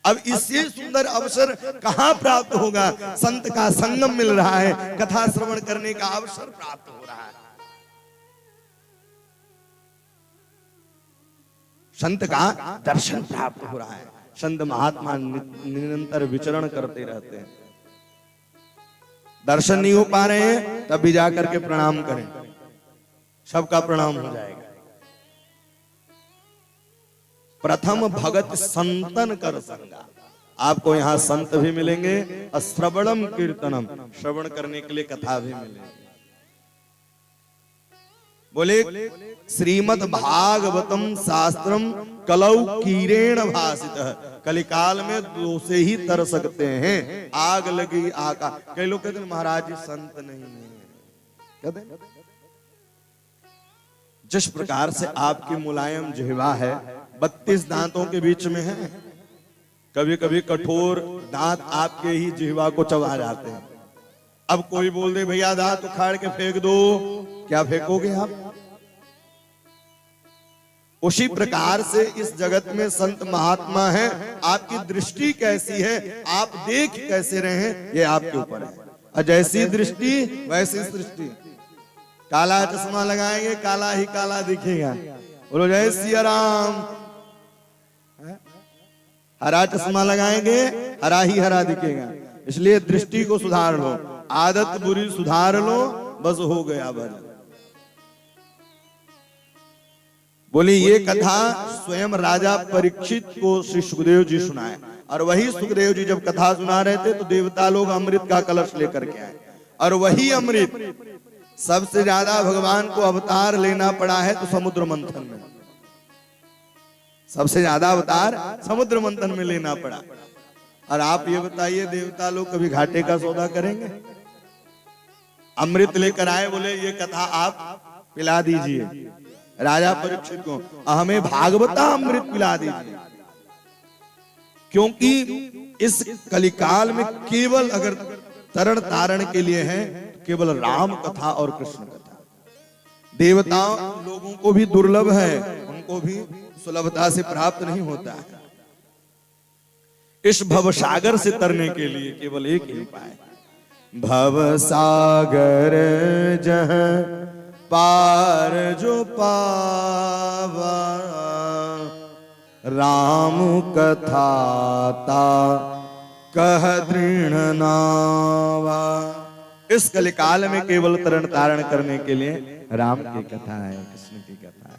अब इससे सुंदर अवसर कहां प्राप्त होगा? संत का संगम मिल रहा है, कथा श्रवण करने का अवसर प्राप्त हो रहा है। संत का दर्शन प्राप्त हो रहा है। संत महात्मा निरंतर विचरण करते रहते हैं। दर्शन नहीं हो पा रहे हैं तब भी जाकर के प्रणाम करें, सबका प्रणाम हो जाएगा। प्रथम भगत संतन कर संगा। आपको यहाँ संत भी मिलेंगे, श्रवणम कीर्तनम, श्रवण करने के लिए कथा भी मिलेगी। बोले श्रीमद् भागवतम शास्त्रम कलौ कीरेण भासित। कलिकाल में दो से ही तर सकते हैं, आग लगी आका। कई लोग कहते हैं महाराज जी संत नहीं है, कहते हैं जिस प्रकार से आपकी मुलायम जिह्वा है, 32 दांतों के बीच में है, कभी कभी कठोर दांत आपके ही जिह्वा को चबा जाते हैं। अब कोई बोल दे भैया दांत उखाड़ के फेंक दो, क्या फेंकोगे आप? उसी प्रकार से इस जगत में संत महात्मा है, आपकी दृष्टि कैसी है, आप देख कैसे रहे, ये आपके ऊपर है। और जैसी दृष्टि वैसी सृष्टि। काला चश्मा लगाएंगे काला ही काला दिखेगा, बोलो जय सिया राम। हरा चश्मा लगाएंगे हरा ही हरा दिखेगा। इसलिए दृष्टि को सुधार लो, आदत बुरी सुधार लो, बस हो गया भजन। बोली ये कथा स्वयं राजा परीक्षित को श्री सुखदेव जी सुनाए, और वही सुखदेव जी जब कथा सुना रहे थे तो देवता लोग अमृत का कलश लेकर के आए, और वही अमृत सबसे ज्यादा भगवान को अवतार लेना पड़ा है तो समुद्र मंथन में, सबसे ज्यादा अवतार समुद्र मंथन में लेना पड़ा। और आप ये बताइए देवता लोग कभी घाटे का सौदा करेंगे? अमृत लेकर आए, बोले ये कथा आप पिला दीजिए राजा परीक्षित को, हमें भागवता अमृत पिला दीजिए। क्योंकि इस कलिकाल में केवल अगर तरण तारण के लिए है केवल राम कथा और कृष्ण कथा। देवताओं लोगों को भी दुर्लभ है, उनको भी सुलभता से प्राप्त नहीं होता है। इस भव सागर से तरने के लिए केवल एक ही उपाय, भव सागर जहाँ पार जो पावा राम कथाता कह दृढ़ नावा। इस कलिकाल में केवल तरण तारण करने के लिए राम की कथा है, कृष्ण की कथा है,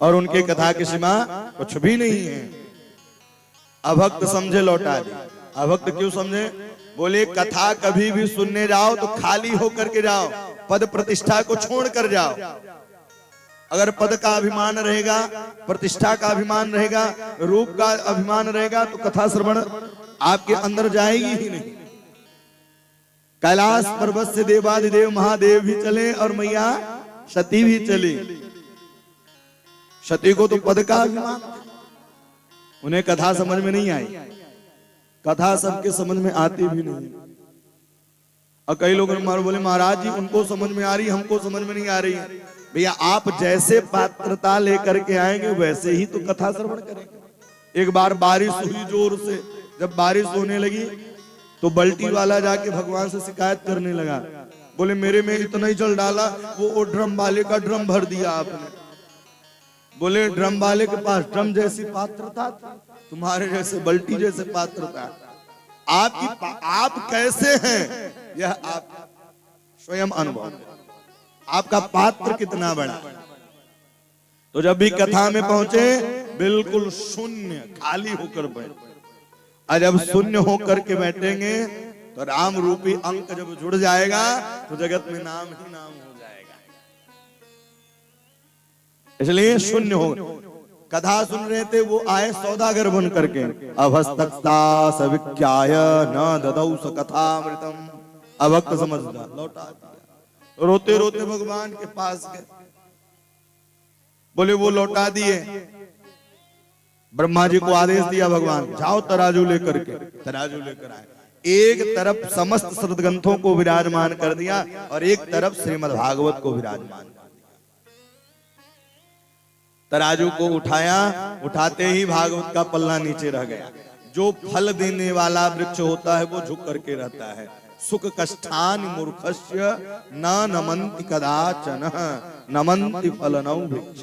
और उनके कथा की सीमा कुछ भी नहीं है। अभक्त समझे लौटा दी। अभक्त क्यों समझे? बोले कथा कभी भी सुनने जाओ तो खाली होकर के जाओ, पद प्रतिष्ठा को छोड़ कर जाओ। अगर पद का अभिमान रहेगा, प्रतिष्ठा का अभिमान रहेगा, रूप का अभिमान रहेगा, तो कथा श्रवण आपके अंदर जाएगी ही नहीं। कैलाश पर्वत से देवादिदेव महादेव भी चले और मैया सती भी चली। सती को तो पद का अभिमान, उन्हें कथा समझ में नहीं आई। कथा सबके समझ में आती भी नहीं। और कई लोग बोले महाराज जी उनको समझ में आ रही, हमको समझ में नहीं आ रही। भैया आप जैसे पात्रता लेकर के आएंगे वैसे ही तो कथा श्रवण करेंगे। एक बार बारिश हुई जोर से, जब बारिश होने लगी तो बल्टी वाला जाके भगवान से शिकायत करने लगा। बोले मेरे में इतना ही जल डाला, वो ड्रम वाले का ड्रम भर दिया आपने। बोले ड्रम वाले के पास ड्रम जैसी पात्रता थी, तुम्हारे जैसे बल्टी जैसे पात्रता। आप कैसे हैं यह आप स्वयं अनुभव, आपका पात्र कितना बड़ा। तो जब भी कथा में पहुंचे बिल्कुल शून्य खाली होकर बैठे, और जब शून्य होकर के बैठेंगे तो राम रूपी अंक जब जुड़ जाएगा तो जगत में नाम ही नाम हो जाएगा। इसलिए शून्य हो। कथा सुन रहे थे, वो आए सौदागर बन करके। अभस्तक्ता सविख्याय न ददौ स कथामृतम। अभक्त समझदा लौटा दिया। रोते रोते भगवान के पास गए। बोले वो लौटा दिए। ब्रह्मा जी को आदेश दिया भगवान, जाओ तराजू लेकर के। तराजू लेकर आए। एक तरफ समस्त सदग्रंथों को विराजमान कर दिया और एक तरफ श्रीमद् भागवत को विराजमान कर दिया। तराजू को उठाया, उठाते ही भागवत का पल्ला नीचे रह गया। जो फल देने वाला वृक्ष होता है वो झुक करके रहता है। सुख कष्टान मूर्खस्य न नमन्ति कदाचन नमन्ति फलनौ वृक्ष।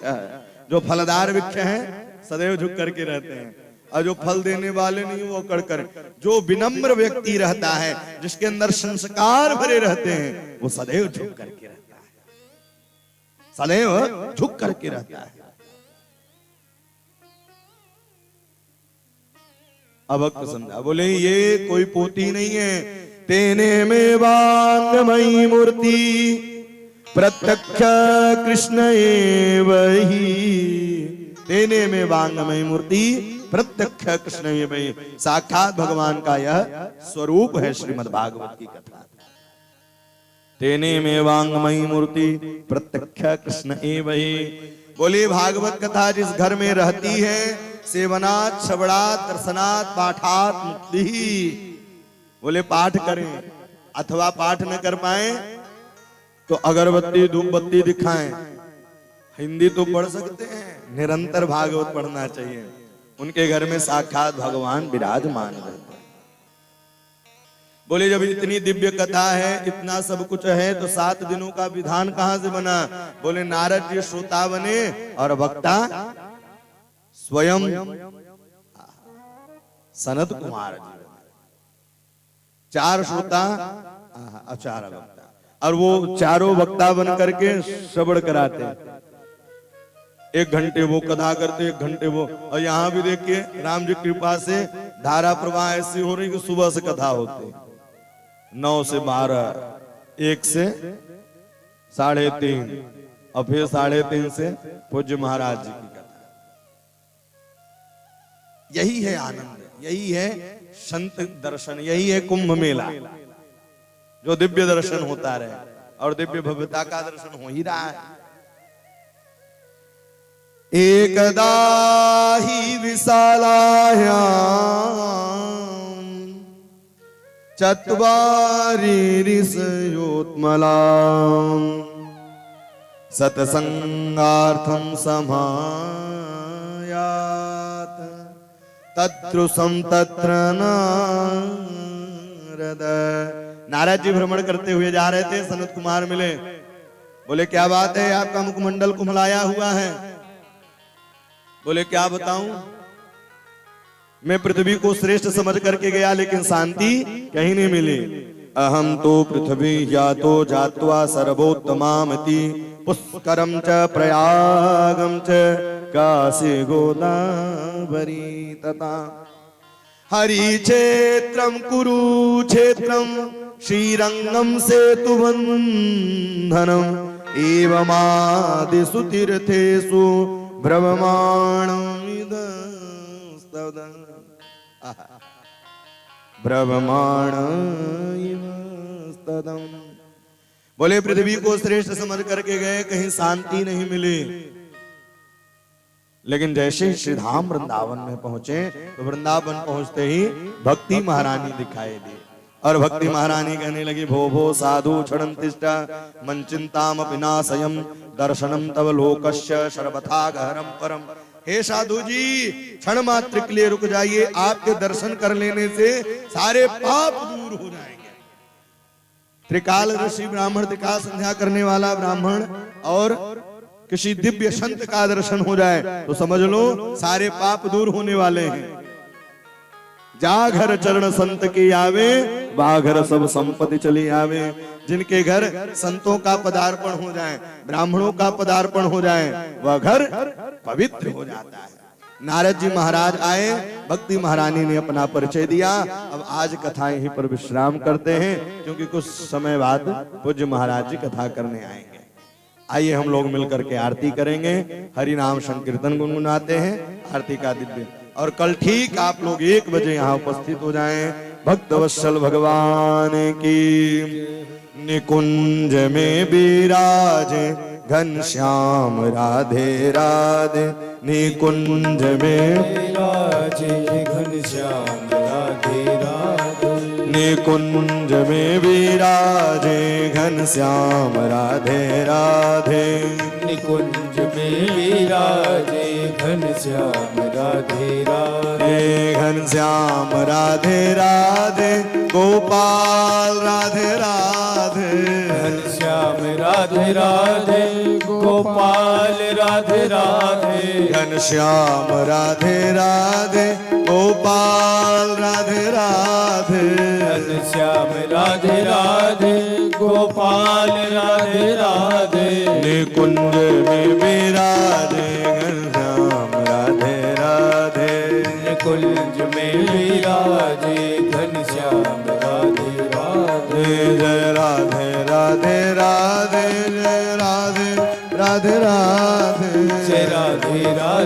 जो फलदार वृक्ष हैं सदैव झुक करके रहते हैं, और जो फल देने वाले नहीं वो अकड़ कर। जो विनम्र व्यक्ति रहता है, जिसके अंदर संस्कार भरे रहते हैं, वो सदैव झुक करके रहता है, सदैव झुक करके रहता है। अभक्त समझा। बोले ये कोई पोती नहीं है। तेने में वांगमयी मूर्ति प्रत्यक्ष कृष्ण वही। तेने में वांगमयी मूर्ति प्रत्यक्ष कृष्ण वही। साक्षात भगवान का यह स्वरूप है श्रीमद् भागवत की कथा। तेने में वांगमयी मूर्ति प्रत्यक्ष कृष्ण वही। बोले भागवत कथा जिस घर में रहती है, सेवनात् श्रवणात् दर्शनात् पाठात् मुक्ति। बोले पाठ करें अथवा पाठ न कर पाए तो अगरबत्ती धूप बत्ती दिखाएं। हिंदी तो पढ़ सकते हैं, निरंतर भागवत पढ़ना चाहिए। उनके घर में साक्षात भगवान विराजमान रहते हैं। बोले जब इतनी दिव्य कथा है, इतना सब कुछ है, तो 7 दिनों का विधान कहां से बना? बोले नारद जी श्रोता बने और वक्ता स्वयं सनत कुमार जी। 4 श्रोता और 4 वक्ता, और वो चारों वक्ता बन करके श्रवण कराते। 1 घंटे वो कथा करते, 1 घंटे वो। और यहाँ भी देखिए राम जी कृपा से धारा प्रवाह ऐसी हो रही कि सुबह से कथा होती, 9 से 12, 1 से 3:30, और फिर 3:30 से पूज्य महाराज जी की कथा। यही है आनंद, यही है संत दर्शन, यही है कुंभ मेला, जो दिव्य दर्शन होता रहे और दिव्य भव्यता का दर्शन हो ही रहा है। एकदा ही विशालायां चत्वारि ऋषयोत्मलां सत्संगार्थं समायात तत्रुसं तत्र नारद। नारद जी भ्रमण करते हुए जा रहे थे, सनत कुमार मिले। बोले क्या बात है, आपका मुखमंडल कुमलाया हुआ है। बोले क्या बताऊं? मैं पृथ्वी को श्रेष्ठ समझ करके गया, लेकिन शांति कहीं नहीं मिली। अहम तो पृथ्वी यातो जात्वा सर्वोत्तमामति पुष्करम च प्रयागम च काशी गोदावरी तथा हरि क्षेत्रम कुरुक्षेत्रम श्रीरंगम सेतुबंधनम एवमादिषु तीर्थेषु ब्रह्मांडम। बोले पृथ्वी को श्रेष्ठ समझ करके गए, कहीं शांति नहीं मिली। लेकिन जैसे ही श्री धाम वृंदावन में पहुंचे तो वृंदावन पहुंचते ही भक्ति महारानी दिखाई दी और भक्ति महारानी कहने लगी, भो भो साधु क्षणं तिष्ठा मन चिंताम विनाशयम दर्शनम तव लोकस्य सर्वथा गहरम परम। हे साधु जी, क्षण मात्र के लिए रुक जाइए, आपके दर्शन कर लेने से सारे पाप दूर हो जाएंगे। त्रिकाल ऋषि ब्राह्मण, त्रिकाल संध्या करने वाला ब्राह्मण और किसी दिव्य संत का दर्शन हो जाए तो समझ लो सारे पाप दूर होने वाले हैं। जा घर चरण संत की आवे, वा घर सब संपत्ति चली आवे। जिनके घर संतों का पदार्पण हो जाए, ब्राह्मणों का पदार्पण हो जाए, वह घर पवित्र हो जाता है। नारद जी महाराज आए, भक्ति महारानी ने अपना परिचय दिया। अब आज कथा यहीं पर विश्राम करते हैं, क्योंकि कुछ समय बाद पूज्य महाराज जी कथा करने आएंगे। आइए हम लोग मिलकर के आरती करेंगे, हरि नाम संकीर्तन गुनगुनाते हैं, आरती का दिव्य। और कल ठीक आप लोग 1 बजे यहाँ उपस्थित हो जाएं। भक्त वत्सल भगवान की निकुंज में विराजे घनश्याम राधे राधे, निकुंज में विराजे घनश्याम राधे राधे, निकुंज में विराजे घनश्याम राधे राधे, निकुंज में विराजे घनश्याम राधे राधे, घनश्याम राधे राधे, गोपाल राधे राधे, घनश्याम राधे राधे, गोपाल राधे राधे, घनश्याम राधे राधे, गोपाल राधे राधे, घनश्याम राधे राधे, गोपाल राधे राधे, निकुंज में विराजे घनश्याम राधे राधे, निकुंज में विराजे घनश्याम राधे राधे, जय राधे राधे राधे, जय राधे राधे राधे, जय राधे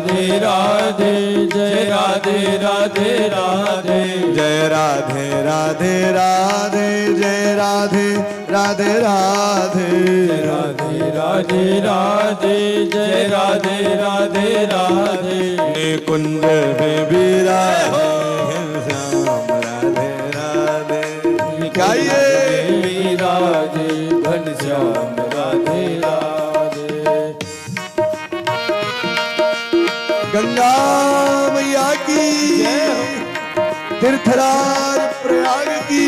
राधे राधे, जय राधे राधे राधे, जय राधे राधे राधे, जय राधे राधे राधे, जय राधे राधे राधे, जय राधे राधे राधे, निकुंज में विराजे घनश्याम राधे राधे। गाइए विराजे घनश्याम राधे राधे। गंगा मैया की, तीर्थराज प्रयाग की,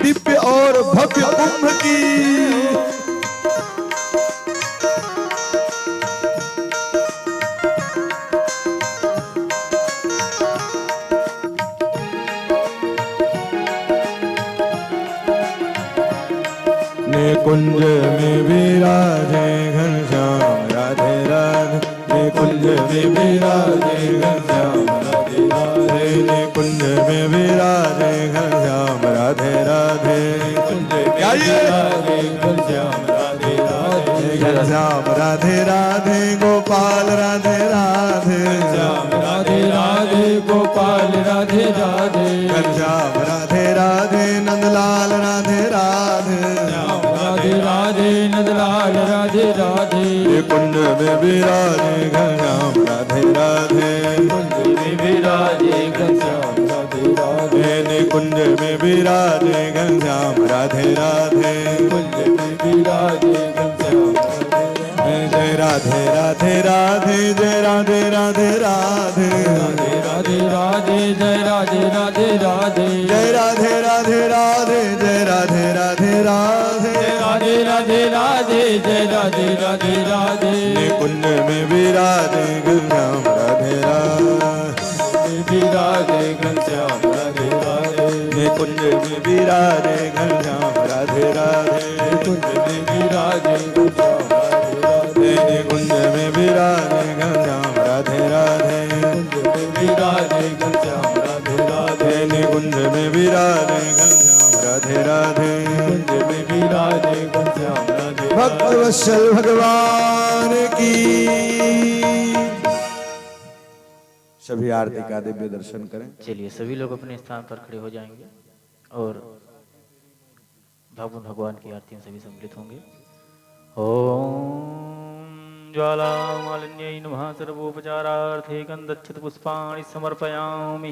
दिव्य और भव्य कुंभ की। निकुंज में विराजे घनश्याम राधे राधे, निकुंज में विराजे घनश्याम राधे राधे, निकुंज में विराजे घनश्याम राधे राधे, घनश्याम राधे राधे, घनश्याम राधे राधे, गोपाल राधे राधे, घनश्याम राधे राधे, गोपाल राधे राधे, घनश्याम राधे राधे, नंदलाल राधे राधे, राधे राधे, नंदलाल राधे राधे, निकुंज में विराजे घनश्याम राधे राधे, कुंज में विराजे घनश्याम राधे राधे, निकुंज में विराजे घनश्याम राधे राधे, कुंज में विराजे घनश्याम जय राधे राधे राधे, जय राधे राधे राधे, राधे राधे राधे, जय राधे राधे राधे, जय राधे राधे राधे, जय राधे राधे राधे, राधे राधे राधे, जय राधे राधे राधे, निकुंज में विराजे घनश्याम राधे राधे, विराजे घनश्याम राधे राधे। निकुंज में विराजे घनश्याम राधे राधे। कुंज में विराजे घनश्याम राधे राधे। निकुंज में विराजे घनश्याम राधे राधे। कुंज में विराजे घनश्याम राधे राधे। निकुंज में विराजे घनश्याम राधे राधे। कुंज में विराजे घनश्याम राधे भक्त वत्सल भगवान की। सभी आरती का दिव्य दर्शन करें। चलिए सभी लोग अपने स्थान पर खड़े हो जाएंगे और भगवान की आरती में सभी सम्मिलित होंगे। ओम ज्वाला मालिन्यै नमः सर्वोपचारार्थे गन्धच्छत पुष्पाणि समर्पयामि।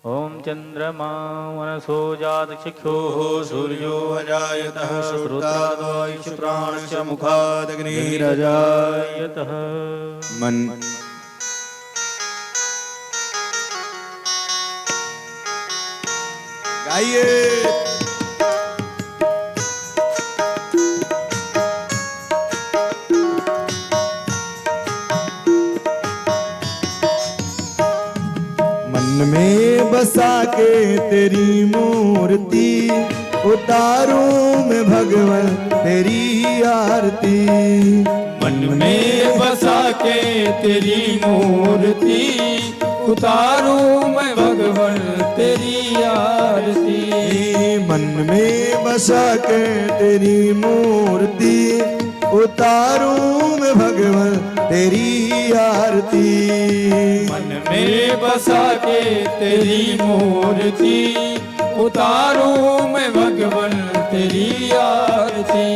ओम चंद्रमा मनसो जातचक्षुः सूर्यो अजायतः श्रोत्रादो प्राणश्च मुखादग्निरजायतः। मन गाइए। मन में बसा के तेरी मूर्ति उतारूं मैं भगवन तेरी आरती। मन में बसा के तेरी मूर्ति उतारूं मैं भगवन तेरी आरती। मन में बसा के तेरी मूर्ति उतारूं मैं भगवन तेरी आरती। मन में बसा के तेरी मूर्ति उतारूं मैं भगवन तेरी आरती।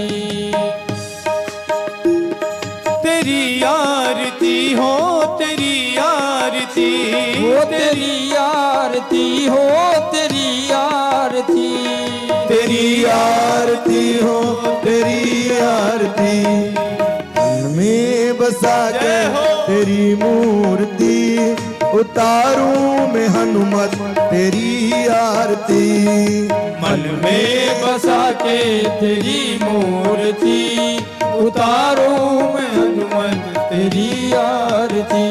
तेरी आरती हो तेरी आरती हो तेरी आरती हो तेरी आरती। तेरी आरती हो तेरी आरती। मन में बसा के तेरी मूर्ति उतारूं मैं हनुमत तेरी आरती। मन में बसा के तेरी मूर्ति उतारूं मैं हनुमत तेरी आरती।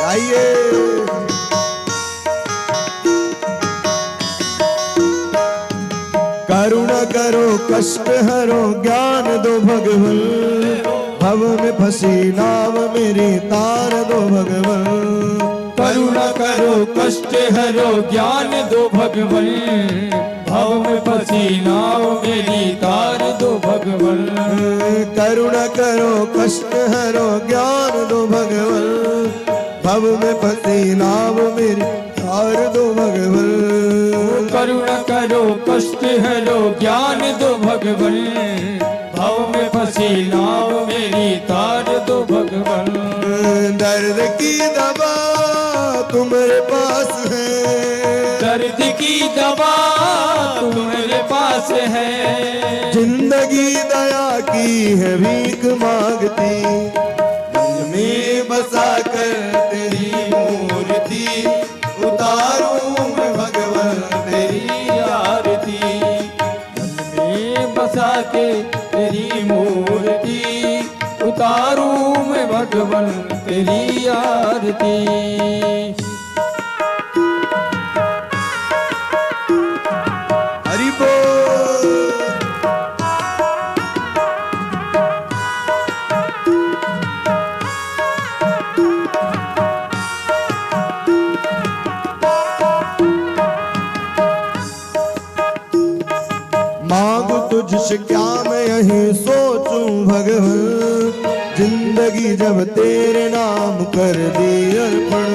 गाइए। करुणा करो कष्ट हरो ज्ञान दो भगवन। भव में फंसी नाव मेरी तार दो भगवन। करुणा करो कष्ट हरो ज्ञान दो भगवन। भव में फंसी नाव मेरी तार दो भगवन। करुणा करो कष्ट हरो ज्ञान दो भगवन। भव में फंसी नाव मेरी तार दो भगवन। करुणा करो कष्ट हरो ज्ञान दो भगवन। भव में फंसी नाव मेरी तार दो भगवन। दर्द की दवा तुम्हारे पास है। दर्द की दवा तुम्हारे पास है। जिंदगी दया की है भीख मांगती। मन में बसा कर तेरी मूर्ति उतारूं मैं भगवन तेरी आरती। मन में बसा के तेरी मूर्ति उतारूं मैं भगवन तेरी आरती। हरि बोल। मांगू तुझसे क्या मैं यही सोचूं भगवन। जिंदगी जब तेरे नाम कर दी अर्पण।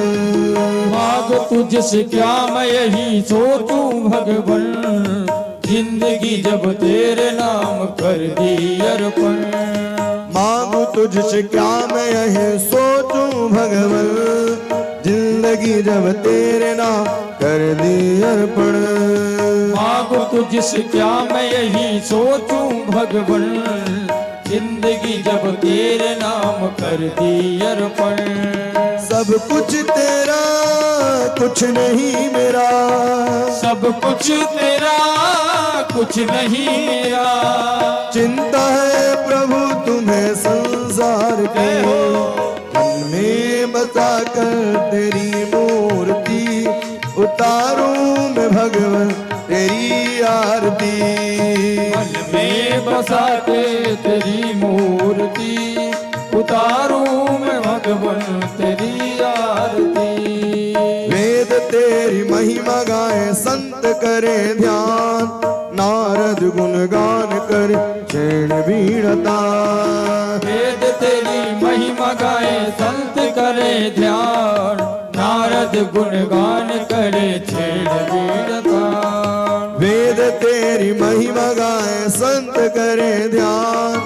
मांग तुझसे क्या मैं यही सोचूं भगवन। जिंदगी जब तेरे नाम कर दी अर्पण। मांगू तुझसे क्या मैं यही सोचूं भगवन। जिंदगी जब तेरे नाम कर दी अर्पण। मांगो तुझसे क्या मैं यही सोचूं भगवन। जिंदगी जब तेरे नाम कर दी अर्पण। सब सब कुछ तेरा कुछ नहीं मेरा, सब कुछ तेरा कुछ नहीं मेरा। चिंता है प्रभु तुम्हें संसार के, मन में बसा कर तेरी मूर्ति उतारूं मैं भगवान तेरी आरती। मन में बसा के तेरी मूर्ति उतारूं मैं भगवान तेरी आरती। वेद तेरी महिमा गाए संत करे ध्यान, नारद गुणगान करे छेड़ बीड़ता। वेद तेरी महिमा गाए संत करे ध्यान, नारद गुणगान करे छेड़ बीड़ता। वेद तेरी महिमा गाए संत करे ध्यान,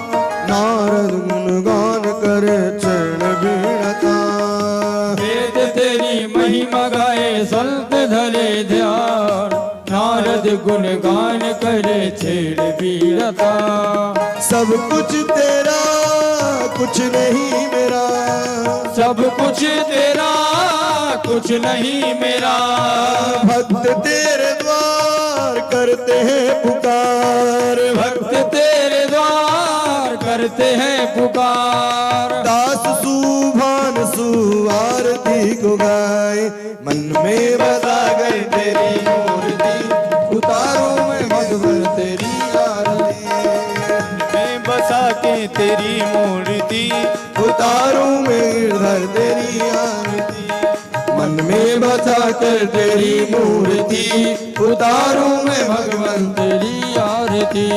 नारद गुणगान करे छेड़ बीड़ता। वेद तेरी महिमा गाए संत धरे ध्यान, नारद गुणगान करे छेड़ बीड़ता। सब कुछ तेरा कुछ नहीं मेरा, सब कुछ तेरा कुछ नहीं मेरा। भक्त तेरे द्वार करते हैं पुकार, भक्त तेरे द्वार करते हैं पुकार। दास सुभान सुआरती को गाए, मन में बसा गई तेरी मूर्ति उतारूं मैं भगवान तेरी आरती। मैं बसा के तेरी मूर्ति उतारूं मैं गिरधर तेरी आरती। मन में बसा कर तेरी मूर्ति उतारूं मैं भगवान तेरी आरती।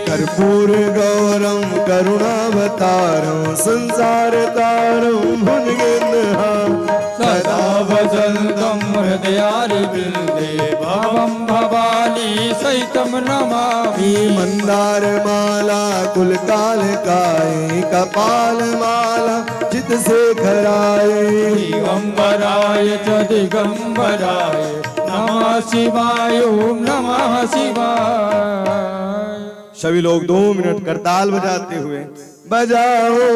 कर्पूर गौरम करुणावतारम संसार तारम भुजगेन्द्रहारम सदा वसंतम हृदयारविंदे भवम भवानी सहितम नमामि। मंदार माला कुलकाल काय कपाल माला चित से खराए। दिगंबराय च दिगंबराय नमः शिवाय ओम नमः शिवाय। सभी लोग 2 मिनट करताल बजाते हुए बजाओ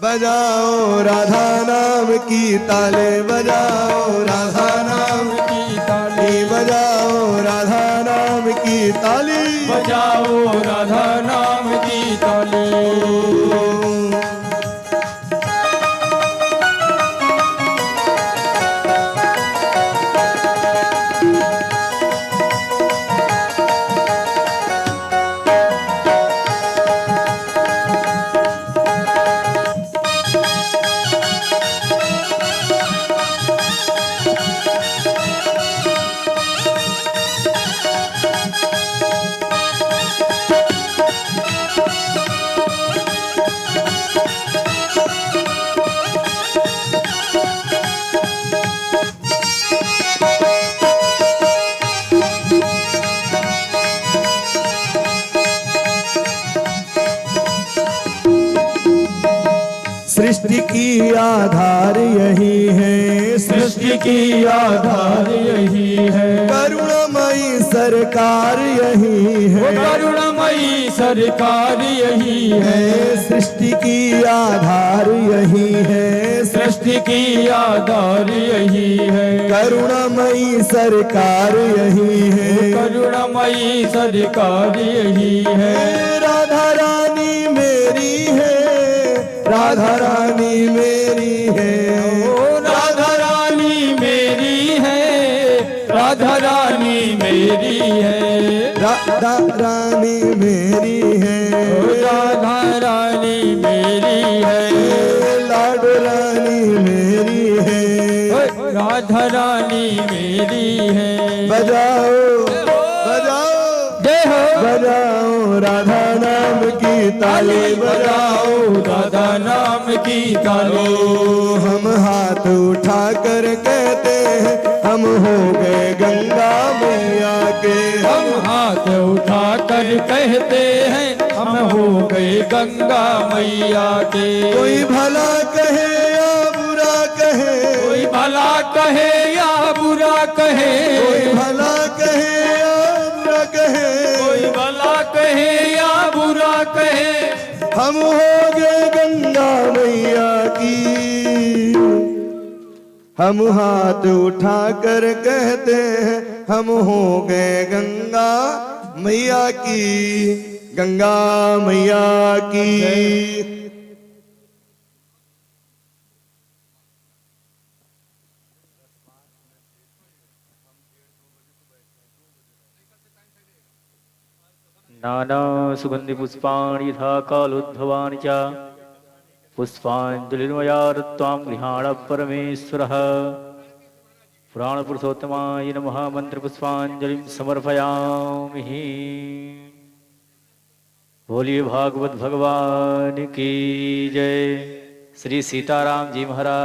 बजाओ राधा नाम की ताले, बजाओ राधा नाम की ताली बजाओ राधा नाम की ताली, बजाओ राधा नाम की ताली। सृष्टि की आधार यही है, सृष्टि की आधार यही है। करुणामयी सरकार यही है, करुणामयी सरकार यही है। सृष्टि की आधार यही है, सृष्टि की आधार यही है। करुणामयी सरकार यही है, करुणामयी सरकार यही है। राधा रानी मेरी है, राधा रानी मेरी है, ओ राधा रानी मेरी है, राधा रानी मेरी है। राधा रानी मेरी है, ओ राधा रानी मेरी है। लाडो रानी मेरी है, ओ राधा रानी मेरी है। बजाओ बजाओ जय हो बजाओ राधा नाम की ताली, बजाओ राधा नाम की ताली। हम हाथ उठा कर कहते हैं हम हो गए गंगा मैया के, हम हाथ उठा कर कहते हैं हम हो गए गंगा मैया के। कोई भला कहे या बुरा कहे, कोई भला कहे या बुरा कहे, कोई भला कहे या बुरा कहे, कोई भला कहे या बुरा कहे, हम हो गए गंगा मैया की। हम हाथ उठा कर कहते हैं हम हो गए गंगा मैया की, गंगा मैया की। नाना सुगंधि पुष्पाणि यथा कालोद्भवानि च पुष्पाञ्जलिर्मया गृहाण परमेश्वरः। पुराणपुरुषोत्तमाय नमः। मंत्रपुष्पाञ्जलिं समर्पयामि। बोलिए भागवत भगवान की जय। श्री सीताराम जी महाराज।